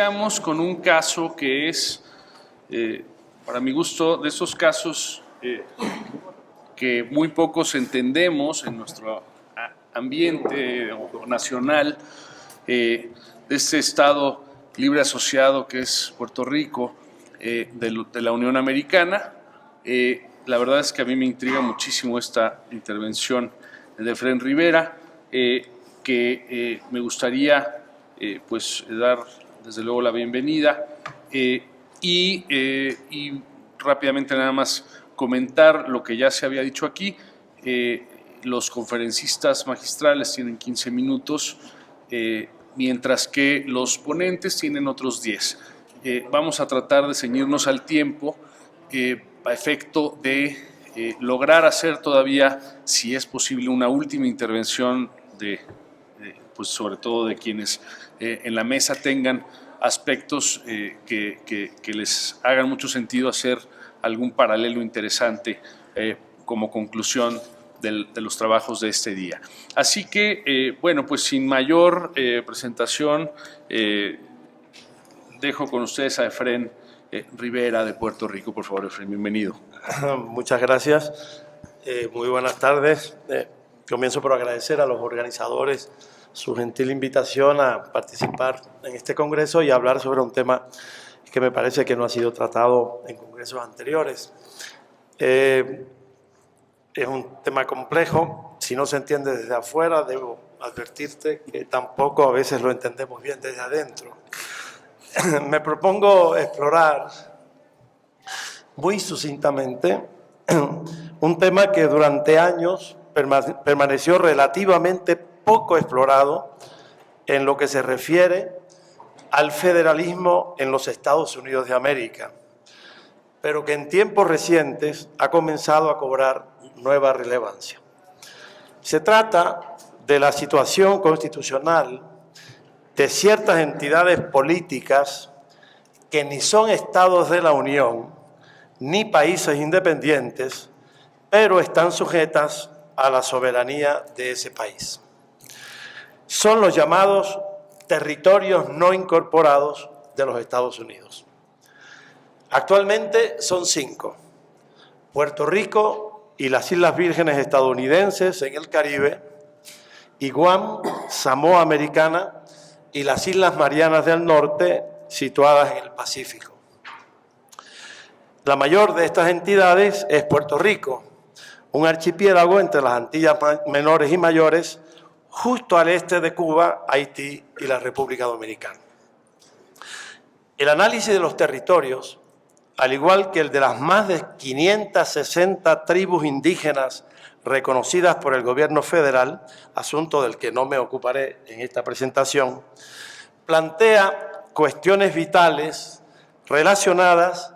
iniciamos con un caso que es, para mi gusto, de esos casos que muy pocos entendemos en nuestro ambiente nacional, de este Estado libre asociado que es Puerto Rico, de la Unión Americana. La verdad es que a mí me intriga muchísimo esta intervención de Efraín Rivera, que me gustaría pues dar desde luego la bienvenida y rápidamente nada más comentar lo que ya se había dicho aquí. Los conferencistas magistrales tienen 15 minutos, mientras que los ponentes tienen otros 10. Vamos a tratar de ceñirnos al tiempo a efecto de lograr hacer todavía, si es posible, una última intervención pues sobre todo de quienes en la mesa tengan aspectos que les hagan mucho sentido hacer algún paralelo interesante como conclusión de los trabajos de este día. Así que, bueno, pues sin mayor presentación, dejo con ustedes a Efraín Rivera de Puerto Rico. Por favor, Efraín, bienvenido. Muchas gracias. Muy buenas tardes. Comienzo por agradecer a los organizadores su gentil invitación a participar en este congreso y hablar sobre un tema que me parece que no ha sido tratado en congresos anteriores. Es un tema complejo. Si no se entiende desde afuera, debo advertirte que tampoco a veces lo entendemos bien desde adentro. Me propongo explorar muy sucintamente un tema que durante años permaneció relativamente poco explorado en lo que se refiere al federalismo en los Estados Unidos de América, pero que en tiempos recientes ha comenzado a cobrar nueva relevancia. Se trata de la situación constitucional de ciertas entidades políticas que ni son estados de la Unión ni países independientes, pero están sujetas a la soberanía de ese país. Son los llamados territorios no incorporados de los Estados Unidos. Actualmente son 5: Puerto Rico y las Islas Vírgenes estadounidenses en el Caribe, y Guam, Samoa Americana y las Islas Marianas del Norte, situadas en el Pacífico. La mayor de estas entidades es Puerto Rico, un archipiélago entre las Antillas menores y mayores, justo al este de Cuba, Haití y la República Dominicana. El análisis de los territorios, al igual que el de las más de 560 tribus indígenas reconocidas por el gobierno federal, asunto del que no me ocuparé en esta presentación, plantea cuestiones vitales relacionadas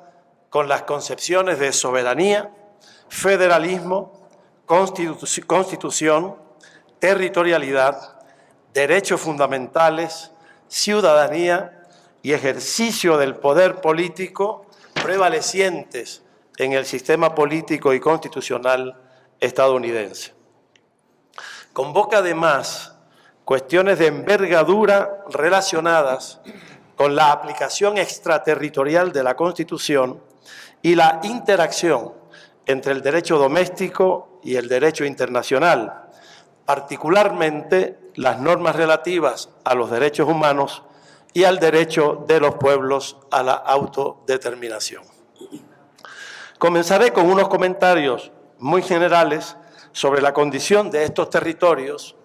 con las concepciones de soberanía, federalismo, constitución, territorialidad, derechos fundamentales, ciudadanía y ejercicio del poder político prevalecientes en el sistema político y constitucional estadounidense. Convoca además cuestiones de envergadura relacionadas con la aplicación extraterritorial de la Constitución y la interacción entre el derecho doméstico y el derecho internacional, particularmente las normas relativas a los derechos humanos y al derecho de los pueblos a la autodeterminación. Comenzaré con unos comentarios muy generales sobre la condición de estos territorios,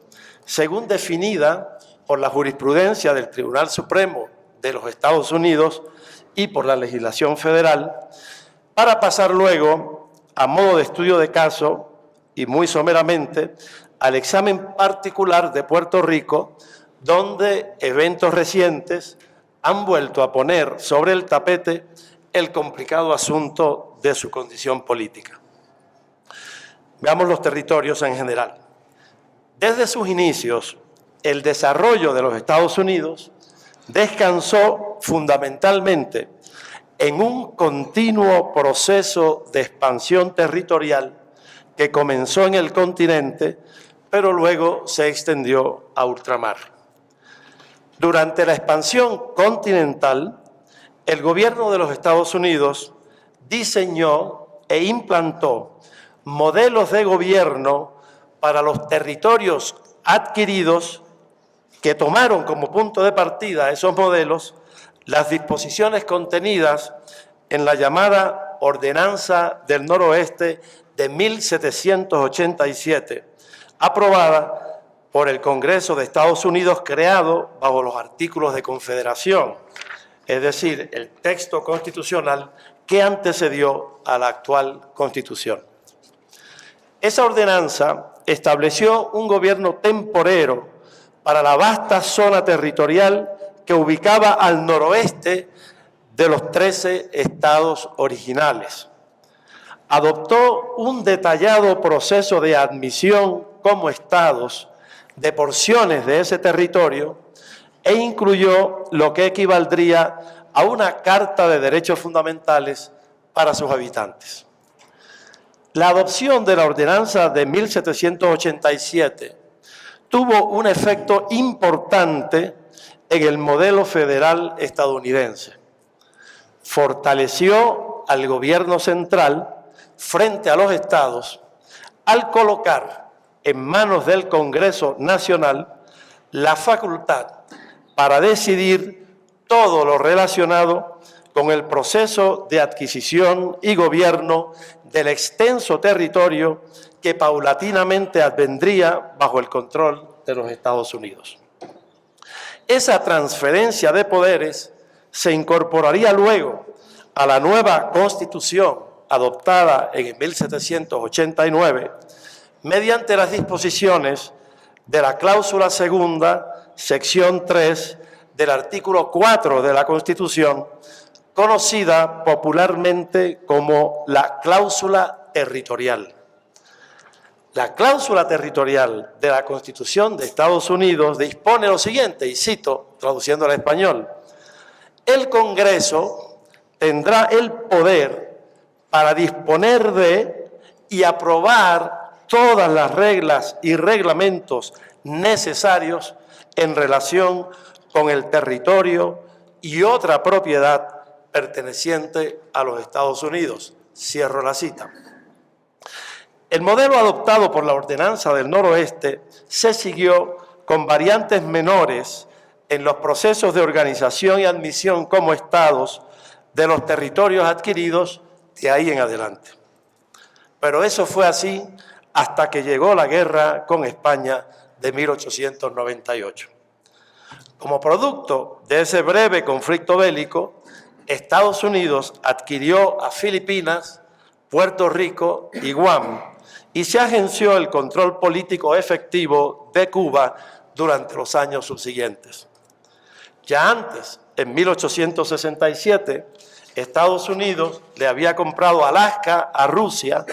según definida por la jurisprudencia del Tribunal Supremo de los Estados Unidos y por la legislación federal, para pasar luego, a modo de estudio de caso y muy someramente, al examen particular de Puerto Rico, donde eventos recientes han vuelto a poner sobre el tapete el complicado asunto de su condición política. Veamos los territorios en general. Desde sus inicios, el desarrollo de los Estados Unidos descansó fundamentalmente en un continuo proceso de expansión territorial que comenzó en el continente, pero luego se extendió a ultramar. Durante la expansión continental, el gobierno de los Estados Unidos diseñó e implantó modelos de gobierno para los territorios adquiridos que tomaron como punto de partida esos modelos las disposiciones contenidas en la llamada Ordenanza del Noroeste de 1787, aprobada por el Congreso de Estados Unidos, creado bajo los artículos de confederación, es decir, el texto constitucional que antecedió a la actual Constitución. Esa ordenanza estableció un gobierno temporero para la vasta zona territorial que ubicaba al noroeste de los 13 estados originales. Adoptó un detallado proceso de admisión como estados de porciones de ese territorio e incluyó lo que equivaldría a una Carta de Derechos Fundamentales para sus habitantes. La adopción de la Ordenanza de 1787 tuvo un efecto importante en el modelo federal estadounidense. Fortaleció al gobierno central frente a los estados al colocar en manos del Congreso Nacional la facultad para decidir todo lo relacionado con el proceso de adquisición y gobierno del extenso territorio que paulatinamente advendría bajo el control de los Estados Unidos. Esa transferencia de poderes se incorporaría luego a la nueva Constitución adoptada en 1789 mediante las disposiciones de la cláusula segunda, sección 3 del artículo 4 de la Constitución, conocida popularmente como la cláusula territorial. La cláusula territorial de la Constitución de Estados Unidos dispone lo siguiente, y cito, traduciendo al español: el Congreso tendrá el poder para disponer de y aprobar todas las reglas y reglamentos necesarios en relación con el territorio y otra propiedad perteneciente a los Estados Unidos. Cierro la cita. El modelo adoptado por la Ordenanza del Noroeste se siguió con variantes menores en los procesos de organización y admisión como estados de los territorios adquiridos de ahí en adelante. Pero eso fue así hasta que llegó la guerra con España de 1898. Como producto de ese breve conflicto bélico, Estados Unidos adquirió a Filipinas, Puerto Rico y Guam, y se agenció el control político efectivo de Cuba durante los años subsiguientes. Ya antes, en 1867, Estados Unidos le había comprado Alaska a Rusia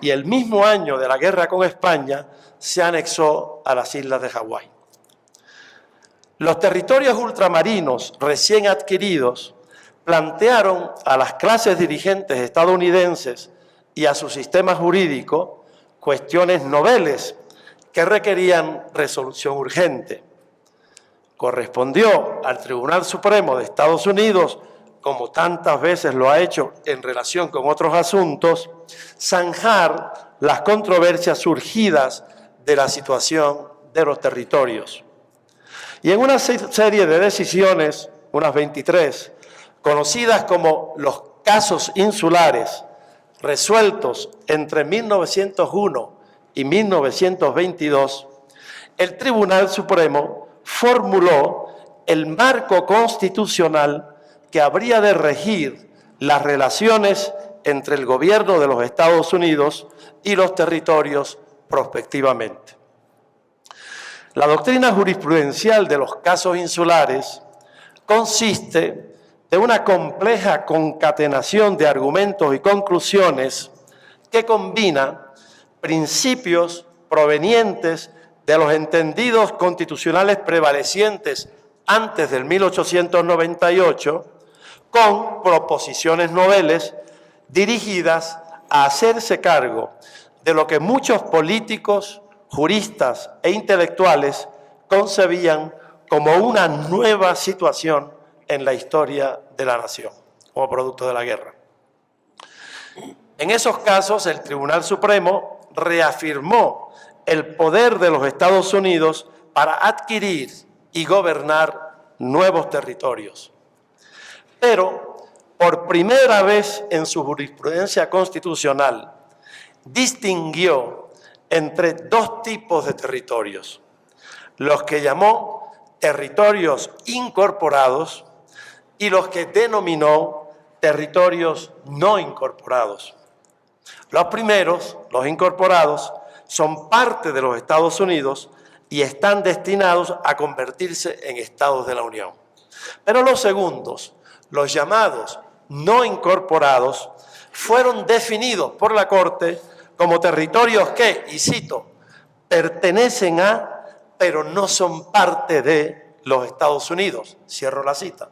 y el mismo año de la guerra con España se anexó a las islas de Hawái. Los territorios ultramarinos recién adquiridos plantearon a las clases dirigentes estadounidenses y a su sistema jurídico cuestiones noveles que requerían resolución urgente. Correspondió al Tribunal Supremo de Estados Unidos, como tantas veces lo ha hecho en relación con otros asuntos, zanjar las controversias surgidas de la situación de los territorios. Y en una serie de decisiones, unas 23, conocidas como los casos insulares, resueltos entre 1901 y 1922, el Tribunal Supremo formuló el marco constitucional que habría de regir las relaciones entre el gobierno de los Estados Unidos y los territorios prospectivamente. La doctrina jurisprudencial de los casos insulares consiste de una compleja concatenación de argumentos y conclusiones que combina principios provenientes de los entendidos constitucionales prevalecientes antes del 1898 con proposiciones noveles dirigidas a hacerse cargo de lo que muchos políticos, juristas e intelectuales concebían como una nueva situación en la historia de la nación, como producto de la guerra. En esos casos, el Tribunal Supremo reafirmó el poder de los Estados Unidos para adquirir y gobernar nuevos territorios. Pero, por primera vez en su jurisprudencia constitucional, distinguió entre dos tipos de territorios: los que llamó territorios incorporados y los que denominó territorios no incorporados. Los primeros, los incorporados, son parte de los Estados Unidos y están destinados a convertirse en estados de la Unión. Pero los segundos, los llamados no incorporados, fueron definidos por la Corte como territorios que, y cito, pertenecen a, pero no son parte de los Estados Unidos. Cierro la cita.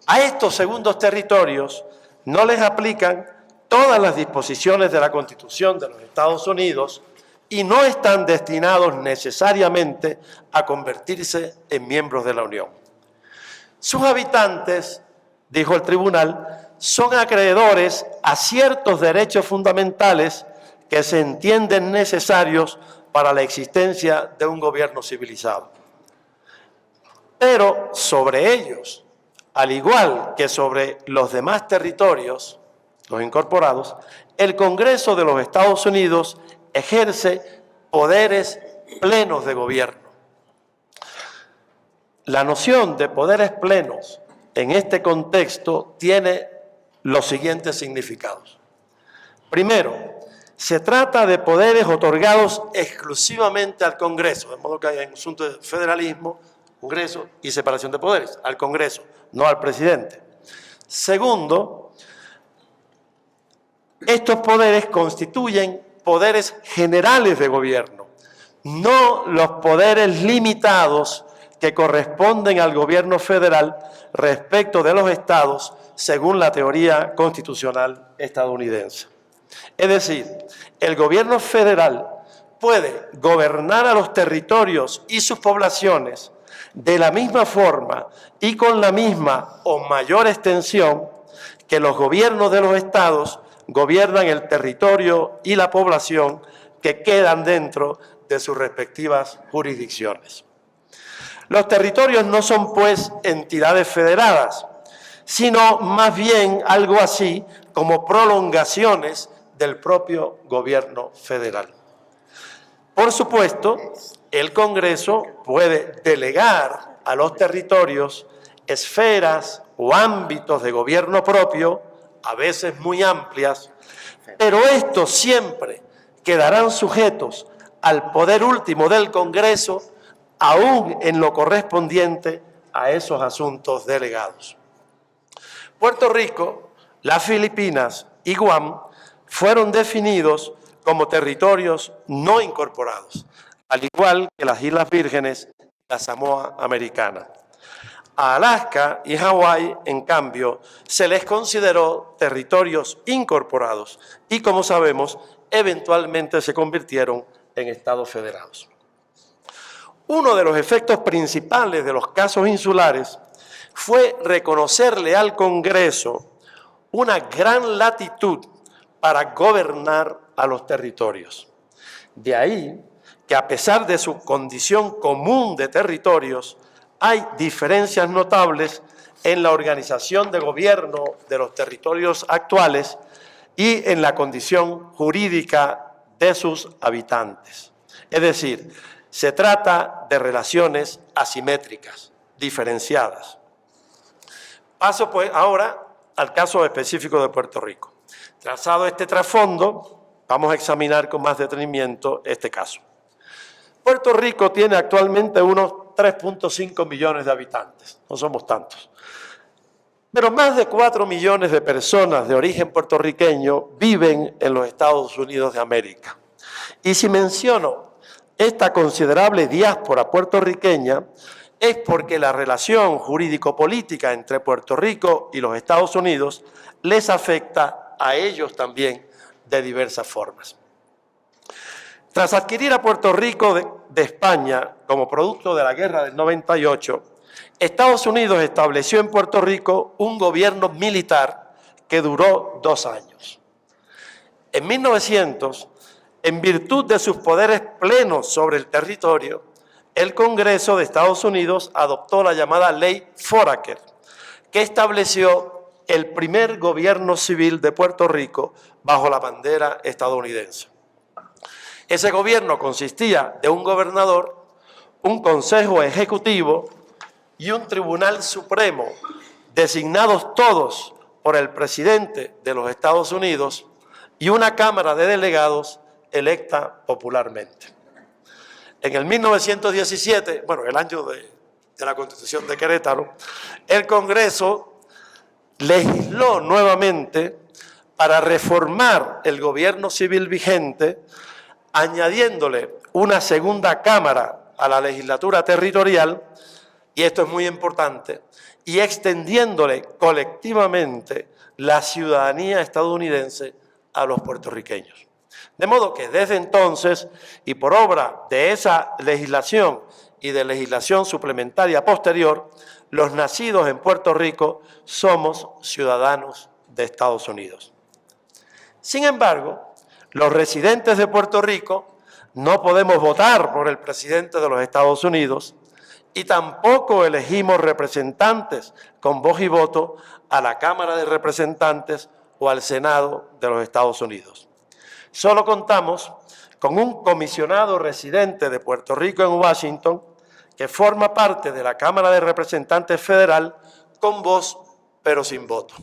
A estos segundos territorios no les aplican todas las disposiciones de la Constitución de los Estados Unidos y no están destinados necesariamente a convertirse en miembros de la Unión. Sus habitantes, dijo el tribunal, son acreedores a ciertos derechos fundamentales que se entienden necesarios para la existencia de un gobierno civilizado. Pero sobre ellos, al igual que sobre los demás territorios, los incorporados, el Congreso de los Estados Unidos ejerce poderes plenos de gobierno. La noción de poderes plenos en este contexto tiene los siguientes significados. Primero, se trata de poderes otorgados exclusivamente al Congreso, de modo que hay un asunto de federalismo, Congreso y separación de poderes, al Congreso, no al presidente. Segundo, estos poderes constituyen poderes generales de gobierno, no los poderes limitados que corresponden al gobierno federal respecto de los estados según la teoría constitucional estadounidense. Es decir, el gobierno federal puede gobernar a los territorios y sus poblaciones de la misma forma y con la misma o mayor extensión que los gobiernos de los estados gobiernan el territorio y la población que quedan dentro de sus respectivas jurisdicciones. Los territorios no son, pues, entidades federadas, sino más bien algo así como prolongaciones del propio gobierno federal. Por supuesto, el Congreso puede delegar a los territorios esferas o ámbitos de gobierno propio, a veces muy amplias, pero estos siempre quedarán sujetos al poder último del Congreso, aún en lo correspondiente a esos asuntos delegados. Puerto Rico, las Filipinas y Guam fueron definidos como territorios no incorporados, al igual que las Islas Vírgenes y la Samoa Americana. A Alaska y Hawái, en cambio, se les consideró territorios incorporados y, como sabemos, eventualmente se convirtieron en estados federados. Uno de los efectos principales de los casos insulares fue reconocerle al Congreso una gran latitud para gobernar a los territorios. De ahí que, a pesar de su condición común de territorios, hay diferencias notables en la organización de gobierno de los territorios actuales y en la condición jurídica de sus habitantes. Es decir, se trata de relaciones asimétricas, diferenciadas. Paso pues ahora al caso específico de Puerto Rico. Trazado este trasfondo, vamos a examinar con más detenimiento este caso. Puerto Rico tiene actualmente unos 3.5 millones de habitantes, no somos tantos. Pero más de 4 millones de personas de origen puertorriqueño viven en los Estados Unidos de América. Y si menciono esta considerable diáspora puertorriqueña, es porque la relación jurídico-política entre Puerto Rico y los Estados Unidos les afecta a ellos también de diversas formas. Tras adquirir a Puerto Rico de España como producto de la guerra del 98, Estados Unidos estableció en Puerto Rico un gobierno militar que duró 2 años. En 1900, en virtud de sus poderes plenos sobre el territorio, el Congreso de Estados Unidos adoptó la llamada Ley Foraker, que estableció el primer gobierno civil de Puerto Rico bajo la bandera estadounidense. Ese gobierno consistía de un gobernador, un consejo ejecutivo y un tribunal supremo, designados todos por el presidente de los Estados Unidos, y una Cámara de Delegados electa popularmente. En el 1917, el año de la Constitución de Querétaro, el Congreso legisló nuevamente para reformar el gobierno civil vigente, añadiéndole una segunda Cámara a la legislatura territorial, y esto es muy importante, y extendiéndole colectivamente la ciudadanía estadounidense a los puertorriqueños. De modo que desde entonces, y por obra de esa legislación y de legislación suplementaria posterior, los nacidos en Puerto Rico somos ciudadanos de Estados Unidos. Sin embargo, los residentes de Puerto Rico no podemos votar por el presidente de los Estados Unidos y tampoco elegimos representantes con voz y voto a la Cámara de Representantes o al Senado de los Estados Unidos. Solo contamos con un comisionado residente de Puerto Rico en Washington que forma parte de la Cámara de Representantes Federal con voz pero sin voto.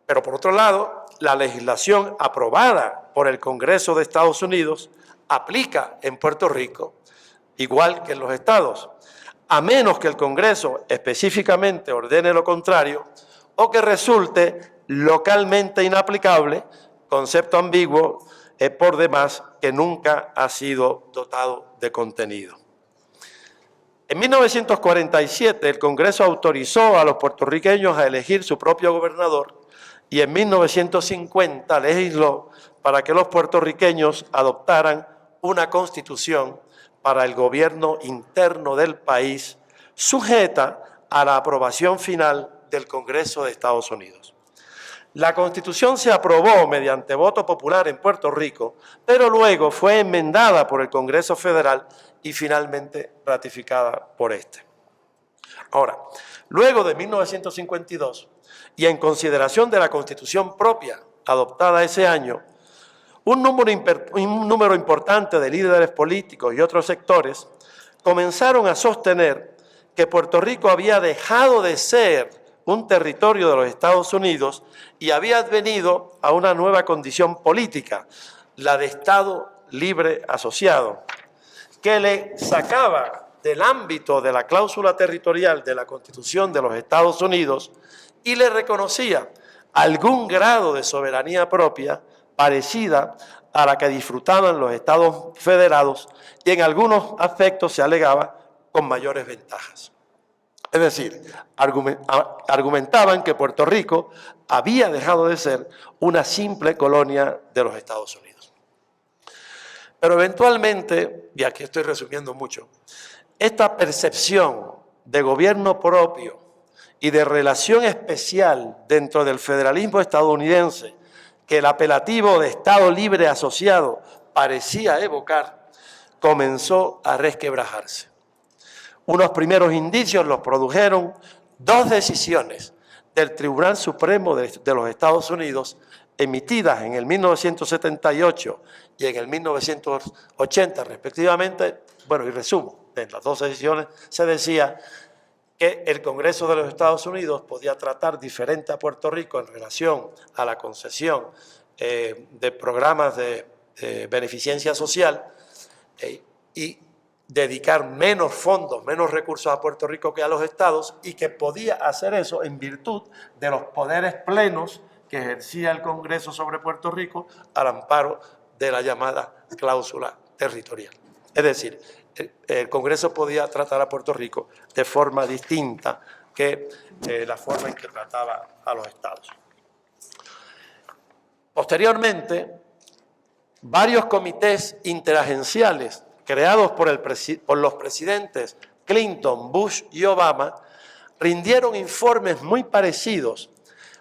Pero por otro lado, la legislación aprobada por el Congreso de Estados Unidos aplica en Puerto Rico, igual que en los estados, a menos que el Congreso específicamente ordene lo contrario o que resulte localmente inaplicable, concepto ambiguo por demás que nunca ha sido dotado de contenido. En 1947 el Congreso autorizó a los puertorriqueños a elegir su propio gobernador y en 1950 legisló para que los puertorriqueños adoptaran una constitución para el gobierno interno del país, sujeta a la aprobación final del Congreso de Estados Unidos. La Constitución se aprobó mediante voto popular en Puerto Rico, pero luego fue enmendada por el Congreso Federal y finalmente ratificada por este. Ahora, luego de 1952, y en consideración de la Constitución propia adoptada ese año, un número importante de líderes políticos y otros sectores comenzaron a sostener que Puerto Rico había dejado de ser un territorio de los Estados Unidos y había advenido a una nueva condición política, la de Estado libre asociado, que le sacaba del ámbito de la cláusula territorial de la Constitución de los Estados Unidos y le reconocía algún grado de soberanía propia parecida a la que disfrutaban los Estados federados y en algunos aspectos se alegaba con mayores ventajas. Es decir, argumentaban que Puerto Rico había dejado de ser una simple colonia de los Estados Unidos. Pero eventualmente, y aquí estoy resumiendo mucho, esta percepción de gobierno propio y de relación especial dentro del federalismo estadounidense que el apelativo de Estado libre asociado parecía evocar, comenzó a resquebrajarse. Unos primeros indicios los produjeron 2 decisiones del Tribunal Supremo de los Estados Unidos emitidas en el 1978 y en el 1980 respectivamente. Y resumo, en las 2 decisiones se decía que el Congreso de los Estados Unidos podía tratar diferente a Puerto Rico en relación a la concesión de programas de beneficencia social y dedicar menos fondos, menos recursos a Puerto Rico que a los estados, y que podía hacer eso en virtud de los poderes plenos que ejercía el Congreso sobre Puerto Rico al amparo de la llamada cláusula territorial. Es decir, el Congreso podía tratar a Puerto Rico de forma distinta que la forma en que trataba a los estados. Posteriormente, Varios comités interagenciales creados por los presidentes Clinton, Bush y Obama rindieron informes muy parecidos,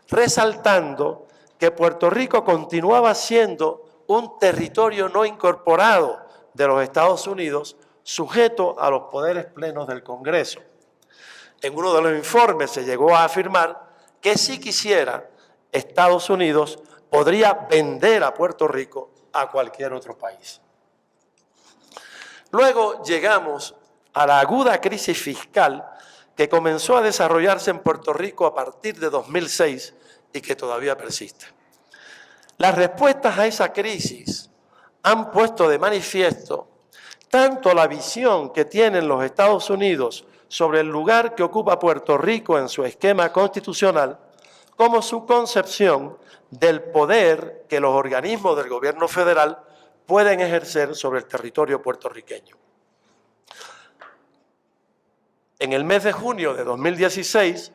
resaltando que Puerto Rico continuaba siendo un territorio no incorporado de los Estados Unidos, sujeto a los poderes plenos del Congreso. En uno de los informes se llegó a afirmar que si quisiera, Estados Unidos podría vender a Puerto Rico a cualquier otro país. Luego llegamos a la aguda crisis fiscal que comenzó a desarrollarse en Puerto Rico a partir de 2006 y que todavía persiste. Las respuestas a esa crisis han puesto de manifiesto tanto la visión que tienen los Estados Unidos sobre el lugar que ocupa Puerto Rico en su esquema constitucional, como su concepción del poder que los organismos del gobierno federal pueden ejercer sobre el territorio puertorriqueño. En el mes de junio de 2016,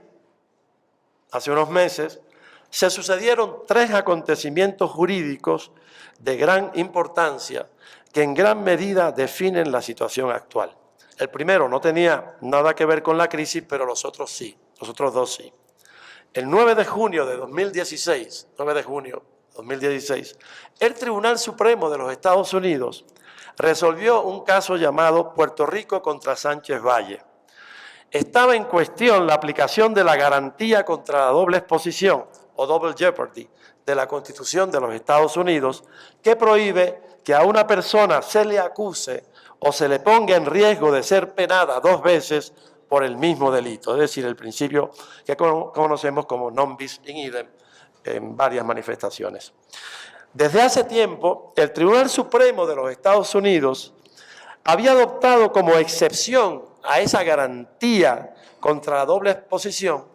hace unos meses, se sucedieron 3 acontecimientos jurídicos de gran importancia que en gran medida definen la situación actual. El primero no tenía nada que ver con la crisis, pero los otros sí, los otros dos sí. El 9 de junio de 2016, el Tribunal Supremo de los Estados Unidos resolvió un caso llamado Puerto Rico contra Sánchez Valle. Estaba en cuestión la aplicación de la garantía contra la doble exposición o double jeopardy de la Constitución de los Estados Unidos, que prohíbe que a una persona se le acuse o se le ponga en riesgo de ser penada 2 veces por el mismo delito, es decir, el principio que conocemos como non bis in idem en varias manifestaciones. Desde hace tiempo, el Tribunal Supremo de los Estados Unidos había adoptado como excepción a esa garantía contra la doble exposición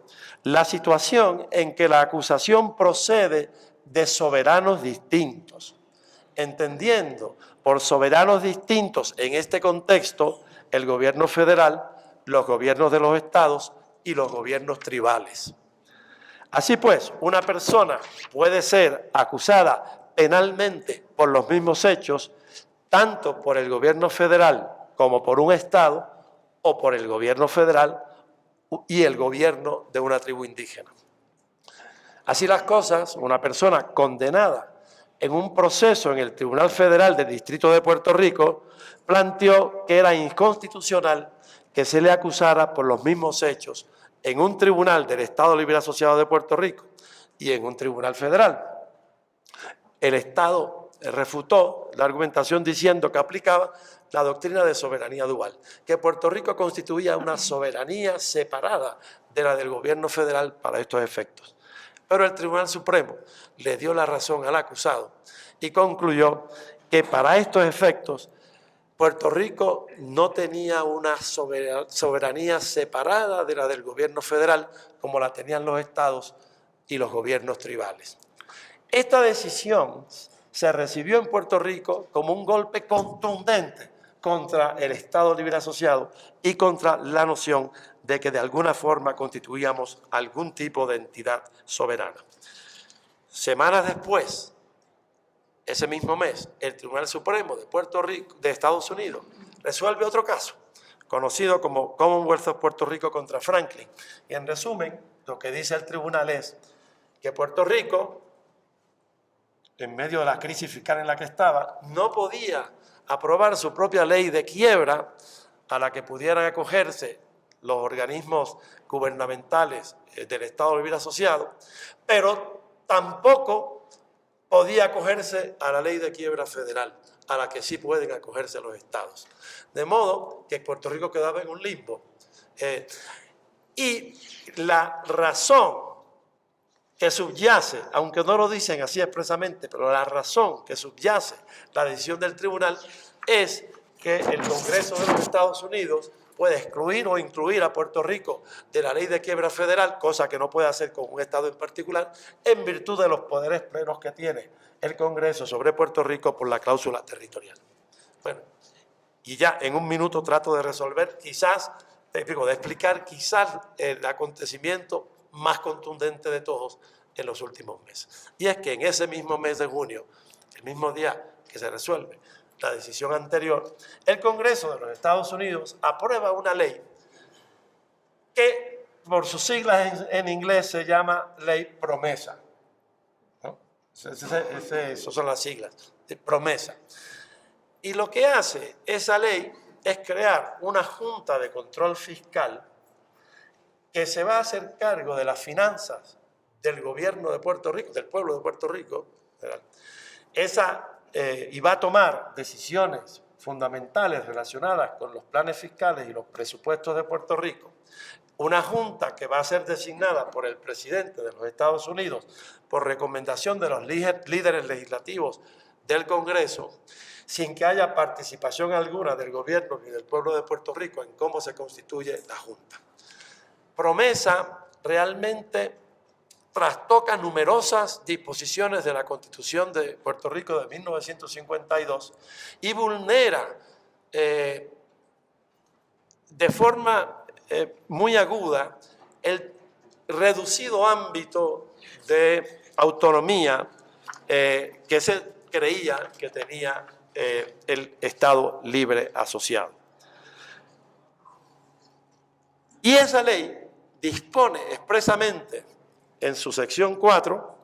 la situación en que la acusación procede de soberanos distintos, entendiendo por soberanos distintos en este contexto el gobierno federal, los gobiernos de los estados y los gobiernos tribales. Así pues, una persona puede ser acusada penalmente por los mismos hechos, tanto por el gobierno federal como por un estado, o por el gobierno federal y el gobierno de una tribu indígena. Así las cosas, una persona condenada en un proceso en el Tribunal Federal del Distrito de Puerto Rico planteó que era inconstitucional que se le acusara por los mismos hechos en un tribunal del Estado Libre Asociado de Puerto Rico y en un tribunal federal. El Estado refutó la argumentación diciendo que aplicaba la doctrina de soberanía dual, que Puerto Rico constituía una soberanía separada de la del gobierno federal para estos efectos. Pero el Tribunal Supremo le dio la razón al acusado y concluyó que para estos efectos Puerto Rico no tenía una soberanía separada de la del gobierno federal como la tenían los estados y los gobiernos tribales. Esta decisión se recibió en Puerto Rico como un golpe contundente contra el Estado Libre Asociado y contra la noción de que de alguna forma constituíamos algún tipo de entidad soberana. Semanas después, ese mismo mes, el Tribunal Supremo de Puerto Rico, de Estados Unidos, resuelve otro caso, conocido como Commonwealth of Puerto Rico contra Franklin. Y en resumen, lo que dice el tribunal es que Puerto Rico, en medio de la crisis fiscal en la que estaba, no podía aprobar su propia ley de quiebra a la que pudieran acogerse los organismos gubernamentales del Estado Libre Asociado, pero tampoco podía acogerse a la ley de quiebra federal, a la que sí pueden acogerse los estados. De modo que Puerto Rico quedaba en un limbo. Y la razón que subyace, aunque no lo dicen así expresamente, pero la razón que subyace la decisión del tribunal es que el Congreso de los Estados Unidos puede excluir o incluir a Puerto Rico de la ley de quiebra federal, cosa que no puede hacer con un estado en particular, en virtud de los poderes plenos que tiene el Congreso sobre Puerto Rico por la cláusula territorial. Bueno, y ya en un minuto trato de resolver de explicar quizás el acontecimiento más contundente de todos en los últimos meses. Y es que en ese mismo mes de junio, el mismo día que se resuelve la decisión anterior, el Congreso de los Estados Unidos aprueba una ley que por sus siglas en inglés se llama ley promesa, ¿no? Esas son las siglas, de promesa. Y lo que hace esa ley es crear una junta de control fiscal que se va a hacer cargo de las finanzas del gobierno de Puerto Rico, del pueblo de Puerto Rico, y va a tomar decisiones fundamentales relacionadas con los planes fiscales y los presupuestos de Puerto Rico. Una junta que va a ser designada por el presidente de los Estados Unidos por recomendación de los líderes legislativos del Congreso, sin que haya participación alguna del gobierno ni del pueblo de Puerto Rico en cómo se constituye la Junta. Promesa realmente trastoca numerosas disposiciones de la Constitución de Puerto Rico de 1952 y vulnera de forma muy aguda el reducido ámbito de autonomía que se creía que tenía el Estado Libre Asociado. Y esa ley dispone expresamente en su sección 4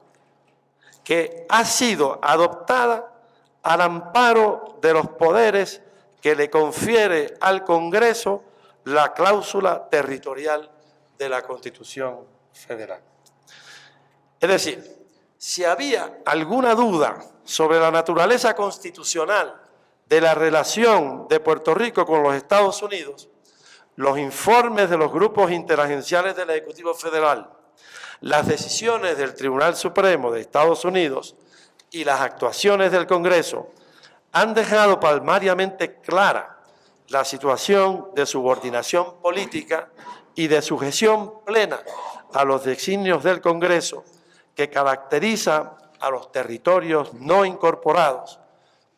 que ha sido adoptada al amparo de los poderes que le confiere al Congreso la cláusula territorial de la Constitución Federal. Es decir, si había alguna duda sobre la naturaleza constitucional de la relación de Puerto Rico con los Estados Unidos, los informes de los grupos interagenciales del Ejecutivo Federal, las decisiones del Tribunal Supremo de Estados Unidos y las actuaciones del Congreso han dejado palmariamente clara la situación de subordinación política y de sujeción plena a los designios del Congreso que caracteriza a los territorios no incorporados,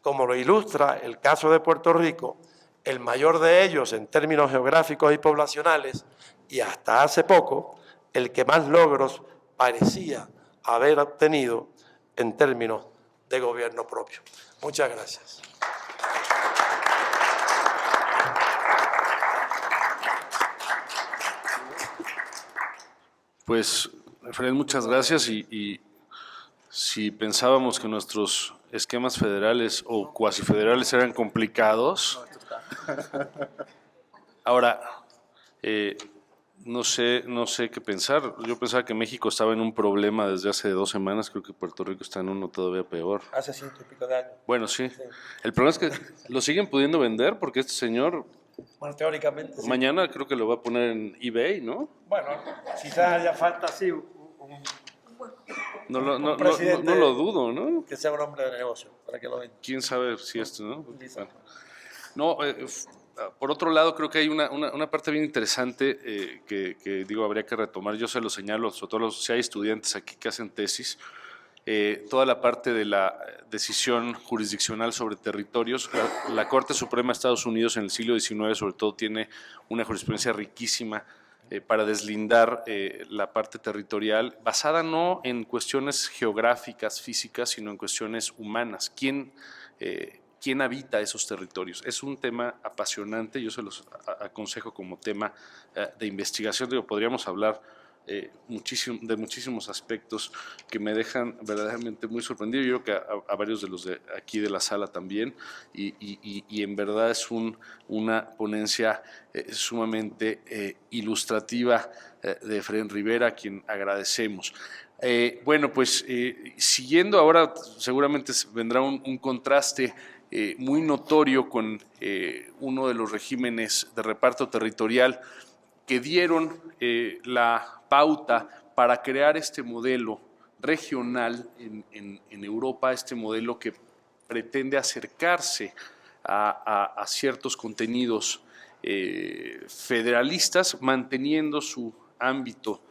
como lo ilustra el caso de Puerto Rico, el mayor de ellos en términos geográficos y poblacionales, y hasta hace poco, el que más logros parecía haber obtenido en términos de gobierno propio. Muchas gracias. Pues, Fred, muchas gracias y si pensábamos que nuestros esquemas federales o cuasi federales eran complicados, ahora, no sé qué pensar. Yo pensaba que México estaba en un problema desde hace 2 semanas, creo que Puerto Rico está en uno todavía peor. Hace 100 y pico de años. Bueno, sí. El problema es que lo siguen pudiendo vender porque este señor, bueno, teóricamente sí. Mañana creo que lo va a poner en eBay, ¿no? Bueno, quizás haya falta así no lo dudo, ¿no? Que sea un hombre de negocio, para que lo venda. ¿Quién sabe si esto, no? Bueno. No, por otro lado, creo que hay una parte bien interesante que digo, habría que retomar. Yo se lo señalo, sobre todo si hay estudiantes aquí que hacen tesis, toda la parte de la decisión jurisdiccional sobre territorios. La Corte Suprema de Estados Unidos en el siglo XIX, sobre todo, tiene una jurisprudencia riquísima para deslindar la parte territorial, basada no en cuestiones geográficas, físicas, sino en cuestiones humanas. ¿Quién habita esos territorios? Es un tema apasionante, yo se los aconsejo como tema de investigación. Digo, podríamos hablar de muchísimos aspectos que me dejan verdaderamente muy sorprendido. Yo creo que a varios de los de aquí de la sala también, y en verdad es una ponencia sumamente ilustrativa de Efraín Rivera, a quien agradecemos. Bueno, pues siguiendo ahora, seguramente vendrá un contraste muy notorio con uno de los regímenes de reparto territorial que dieron la pauta para crear este modelo regional en Europa, este modelo que pretende acercarse a ciertos contenidos federalistas, manteniendo su ámbito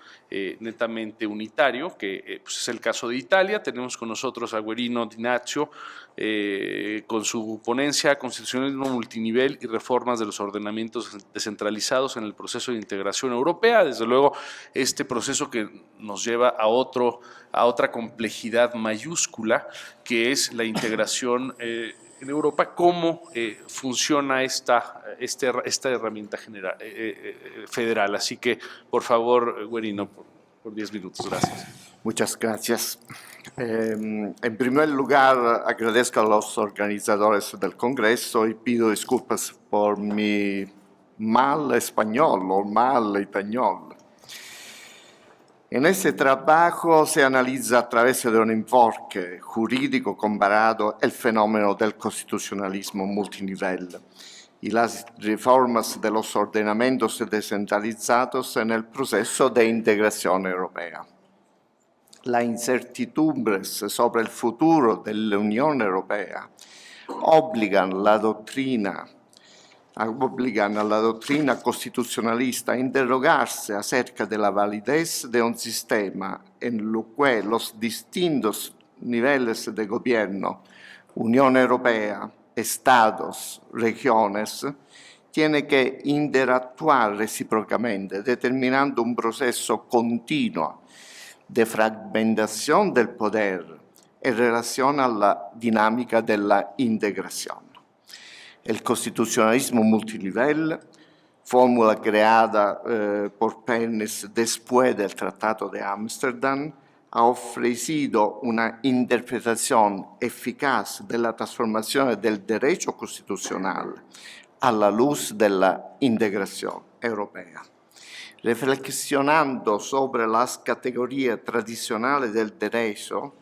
netamente unitario, que pues es el caso de Italia. Tenemos con nosotros a Guerino Di Nazio con su ponencia Constitucionalismo multinivel y reformas de los ordenamientos descentralizados en el proceso de integración europea. Desde luego, este proceso que nos lleva a otra complejidad mayúscula, que es la integración en Europa, cómo funciona esta herramienta federal. Así que, por favor, Guerino, por 10 minutos. Gracias. Muchas gracias. En primer lugar, agradezco a los organizadores del Congreso y pido disculpas por mi mal español o mal español. En este trabajo se analiza a través de un enfoque jurídico comparado el fenómeno del constitucionalismo multinivel y las reformas de los ordenamientos descentralizados en el proceso de integración europea. Las incertidumbres sobre el futuro de la Unión Europea obligan a la doctrina constitucionalista a interrogarse acerca de la validez de un sistema en lo que los distintos niveles de gobierno, Unión Europea, Estados, regiones, tienen que interactuar recíprocamente, determinando un proceso continuo de fragmentación del poder en relación a la dinámica de la integración. El constitucionalismo multinivel, fórmula creada por Pernes después del Tratado de Ámsterdam, ha ofrecido una interpretación eficaz de la transformación del derecho constitucional a la luz de la integración europea. Reflexionando sobre las categorías tradicionales del derecho,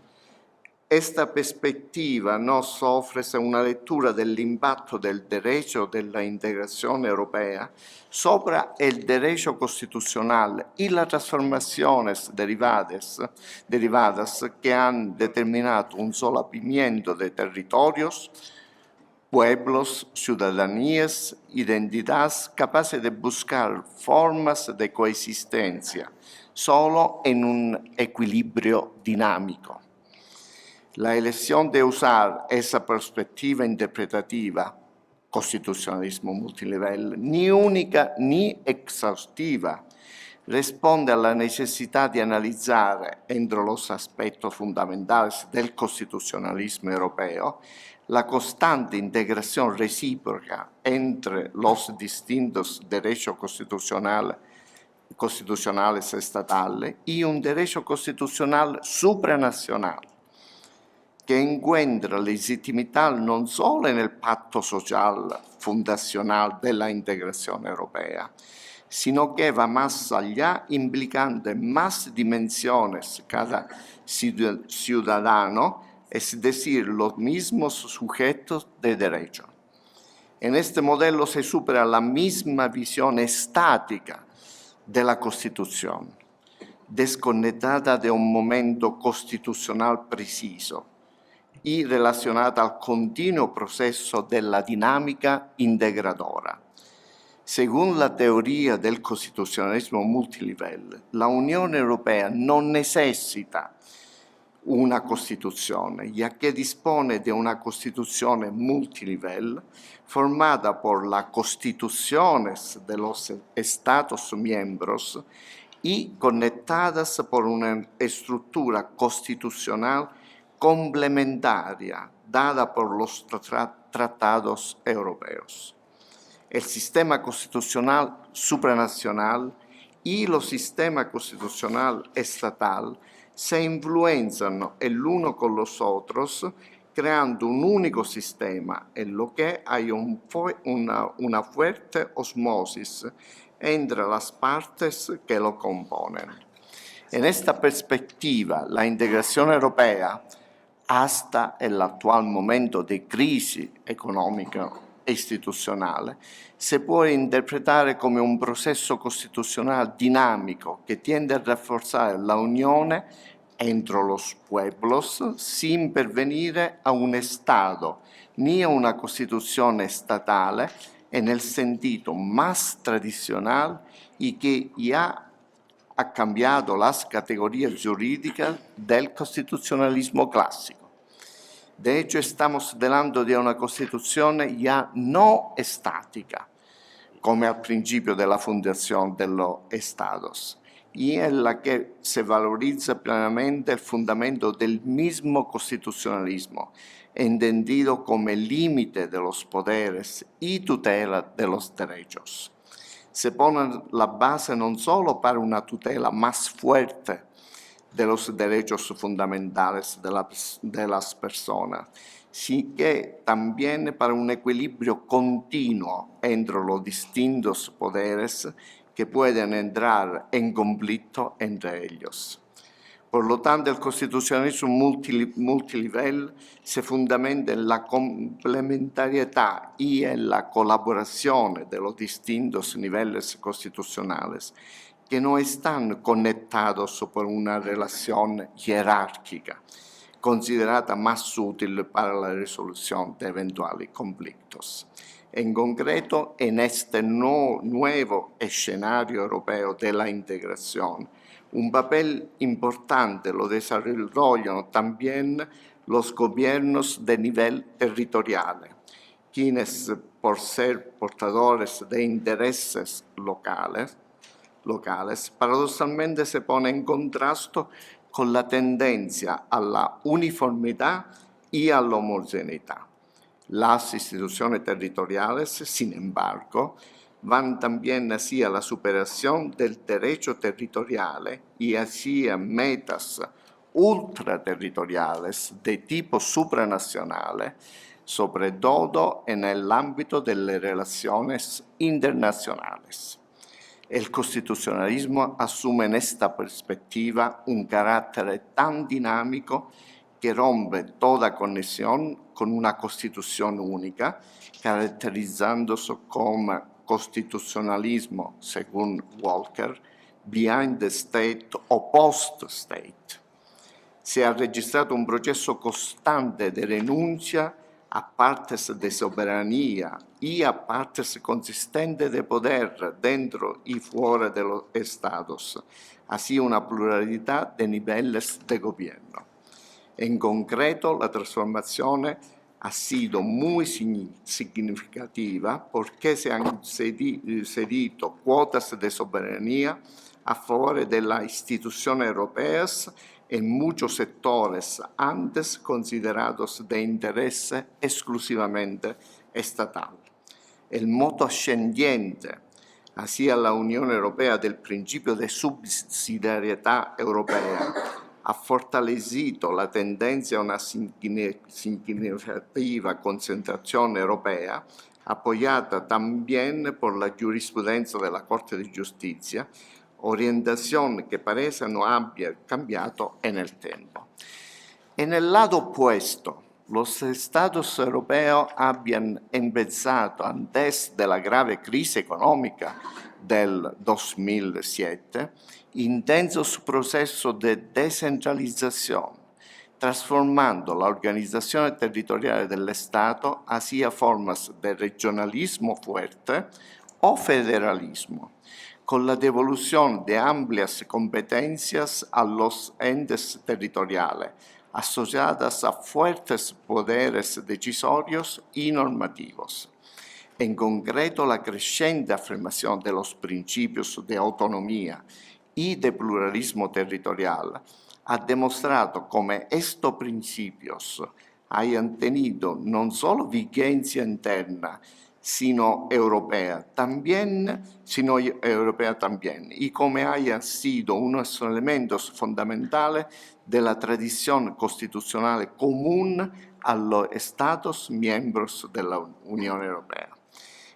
esta perspectiva nos ofrece una lectura del impacto del derecho de la integración europea sobre el derecho constitucional y las transformaciones derivadas que han determinado un solapamiento de territorios, pueblos, ciudadanías, identidades capaces de buscar formas de coexistencia solo en un equilibrio dinámico. La elección de usar esa perspectiva interpretativa, constitucionalismo multinivel, ni única ni exhaustiva, responde a la necesidad de analizar, entre los aspectos fundamentales del constitucionalismo europeo, la constante integración recíproca entre los distintos derechos constitucionales estatales y un derecho constitucional supranacional, que encuentra legitimidad no solo en el pacto social fundacional de la integración europea, sino que va más allá, implicando más dimensiones cada ciudadano, es decir, los mismos sujetos de derecho. En este modelo se supera la misma visión estática de la Constitución, desconectada de un momento constitucional preciso y relacionada al continuo proceso de la dinámica integradora. Según la teoría del constitucionalismo multinivel, la Unión Europea no necesita una Constitución, ya que dispone de una Constitución multinivel formada por las constituciones de los Estados miembros y conectadas por una estructura constitucional complementaria dada por los tratados europeos. El sistema constitucional supranacional y los sistemas constitucional estatal se influencian el uno con los otros, creando un único sistema en lo que hay una fuerte osmosis entre las partes que lo componen. En esta perspectiva, la integración europea, hasta el actual momento de crisis económica e institucional, se puede interpretar come un processo costituzionale dinamico que tiende a reforzar la unione entre los pueblos sin pervenire a un Estado ni a una Constitución estatal en el sentido más tradicional y que ya ha cambiado las categorías jurídicas del constitucionalismo clásico. De hecho, estamos delante de una constitución ya no estática, como al principio de la fundación de los estados, y en la que se valoriza plenamente el fundamento del mismo constitucionalismo, entendido como el límite de los poderes y tutela de los derechos. Se pone la base no solo para una tutela más fuerte de los derechos fundamentales de las personas, sino que también para un equilibrio continuo entre los distintos poderes que pueden entrar en conflicto entre ellos. Por lo tanto, el constitucionalismo multinivel se fundamenta en la complementariedad y en la colaboración de los distintos niveles constitucionales, que no están conectados por una relación jerárquica, considerata más útil para la resolución de eventuales conflictos. En concreto, en este nuevo escenario europeo de la integración, un papel importante lo desarrollan también los gobiernos de nivel territorial, quienes, por ser portadores de intereses locales, paradossalmente se pone en contrasto con la tendencia a la uniformidad y a la homogeneidad. Las instituciones territoriales, sin embargo, van también hacia la superación del derecho territorial y hacia metas ultraterritoriales de tipo supranacional, sobre todo en el ámbito de las relaciones internacionales. El constitucionalismo asume en esta perspectiva un carácter tan dinámico que rompe toda conexión con una constitución única, caracterizándose como constitucionalismo, según Walker, behind the state o post-state. Se ha registrato un proceso constante de renuncia a partes de soberanía y a partes consistentes de poder dentro y fuera de los estados, así una pluralidad de niveles de gobierno. En concreto, la transformación ha sido muy significativa porque se han cedido cuotas de soberanía a favor de las instituciones europeas en muchos sectores antes considerados de interés exclusivamente estatal. El moto ascendiente hacia la Unión Europea del principio de subsidiarietà europea ha fortalecido la tendencia a una significativa concentración europea, apoyada también por la jurisprudencia de la Corte de Justicia, orientación que parece no haya cambiado en el tiempo. En el lado opuesto, los estados europeos habían empezado antes de la grave crisis económica del 2007 intensos procesos de descentralización, transformando la organización territorial del Estado hacia formas de regionalismo fuerte o federalismo, con la devolución de amplias competencias a los entes territoriales, asociadas a fuertes poderes decisorios y normativos. En concreto, la creciente afirmación de los principios de autonomía y de pluralismo territorial ha demostrado cómo estos principios hayan tenido no solo vigencia interna, sino europea también, y como hayan sido unos elementos fundamentales de la tradición constitucional común a los Estados miembros de la Unión Europea.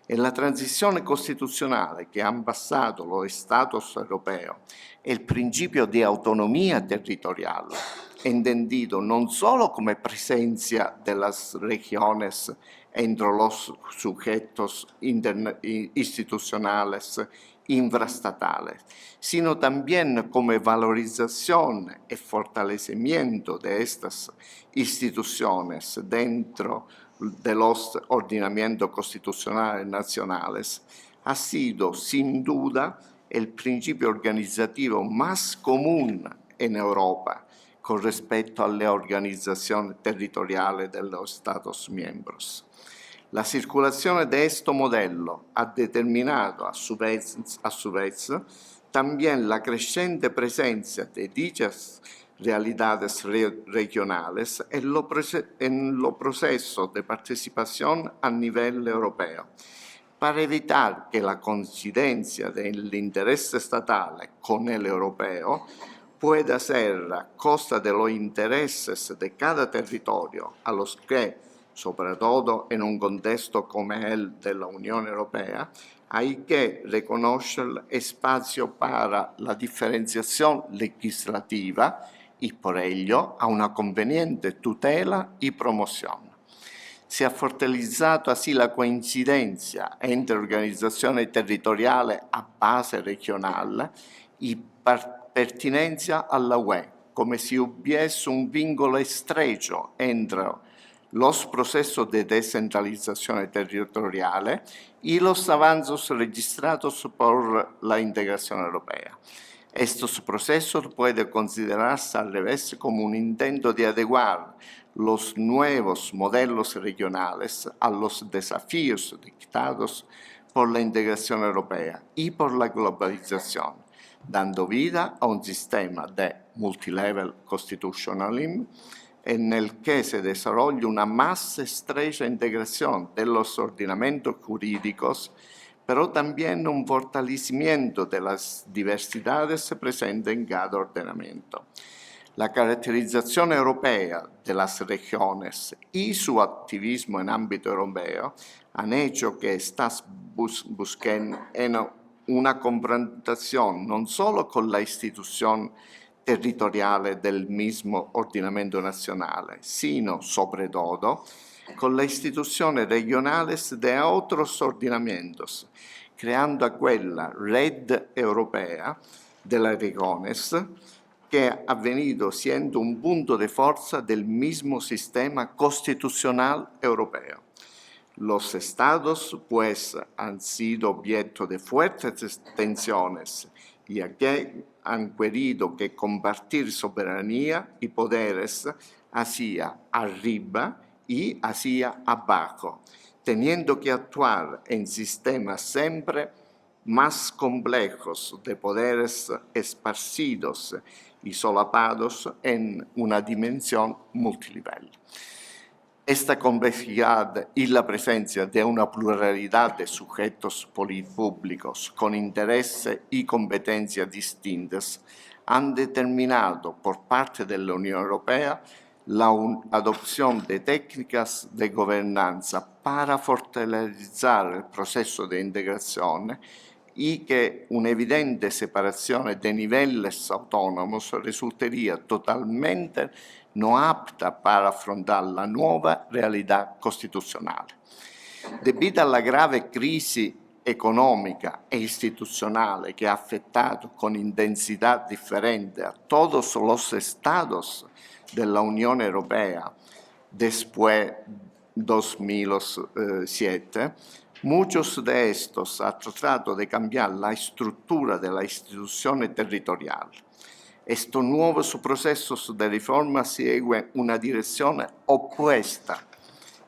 En la transizione costituzionale che han passato los Estados europeos, el principio de autonomía territorial, entendido no solo como presencia de las regiones entre los sujetos institucionales infraestatales, sino también como valorización y fortalecimiento de estas instituciones dentro de los ordenamientos constitucionales nacionales, ha sido sin duda el principio organizzativo más común en Europa con respecto a la organización territorial de los Estados miembros. La circulación de este modelo ha determinado a su vez también la creciente presencia de dichas realidades regionales en los procesos de participación a nivel europeo, para evitar que la coincidencia del interés estatal con el europeo pueda ser a costa de los intereses de cada territorio, a los que, sobre todo en un contexto como el de la Unión Europea, hay que reconocer espacio para la diferenciación legislativa y por ello a una conveniente tutela y promoción. Si ha fortalezzato así la coincidencia entre organizzazioni territoriali a base regionale y pertinencia alla UE, come si hubiese un vínculo estrecho entre los procesos de descentralización territorial y los avances registrados por la integración europea. Estos procesos pueden considerarse al revés como un intento de adecuar los nuevos modelos regionales a los desafíos dictados por la integración europea y por la globalización, dando vida a un sistema de multilevel constitutionalism en el que se desarrolla una más estrecha integración de los ordenamientos jurídicos, pero también un fortalecimiento de las diversidades presentes en cada ordenamiento. La caracterización europea de las regiones y su activismo en ámbito europeo han hecho que estas busquen en una confrontación no solo con la institución territorial del mismo ordenamiento nacional, sino, sobre todo, con las instituciones regionales de otros ordenamientos, creando aquella red europea de las regiones que ha venido siendo un punto de fuerza del mismo sistema constitucional europeo. Los estados, pues, han sido objeto de fuertes tensiones y aquí han querido que compartir soberanía y poderes hacia arriba y hacia abajo, teniendo que actuar en sistemas siempre más complejos de poderes esparcidos y solapados en una dimensión multinivel. Esta complejidad y la presencia de una pluralidad de sujetos públicos con intereses y competencias distintas han determinado por parte de la Unión Europea la adopción de técnicas de gobernanza para fortalecer el proceso de integración y que una evidente separación de niveles autónomos resultaría totalmente no apta para afrontar la nueva realidad constitucional. Debido alla grave crisi económica e institucional que ha afectado con intensidad diferente a todos los estados de la Unión Europea después de 2007, muchos de estos han tratado de cambiar la estructura de la institución territorial. Estos nuevos procesos de reforma siguen una dirección opuesta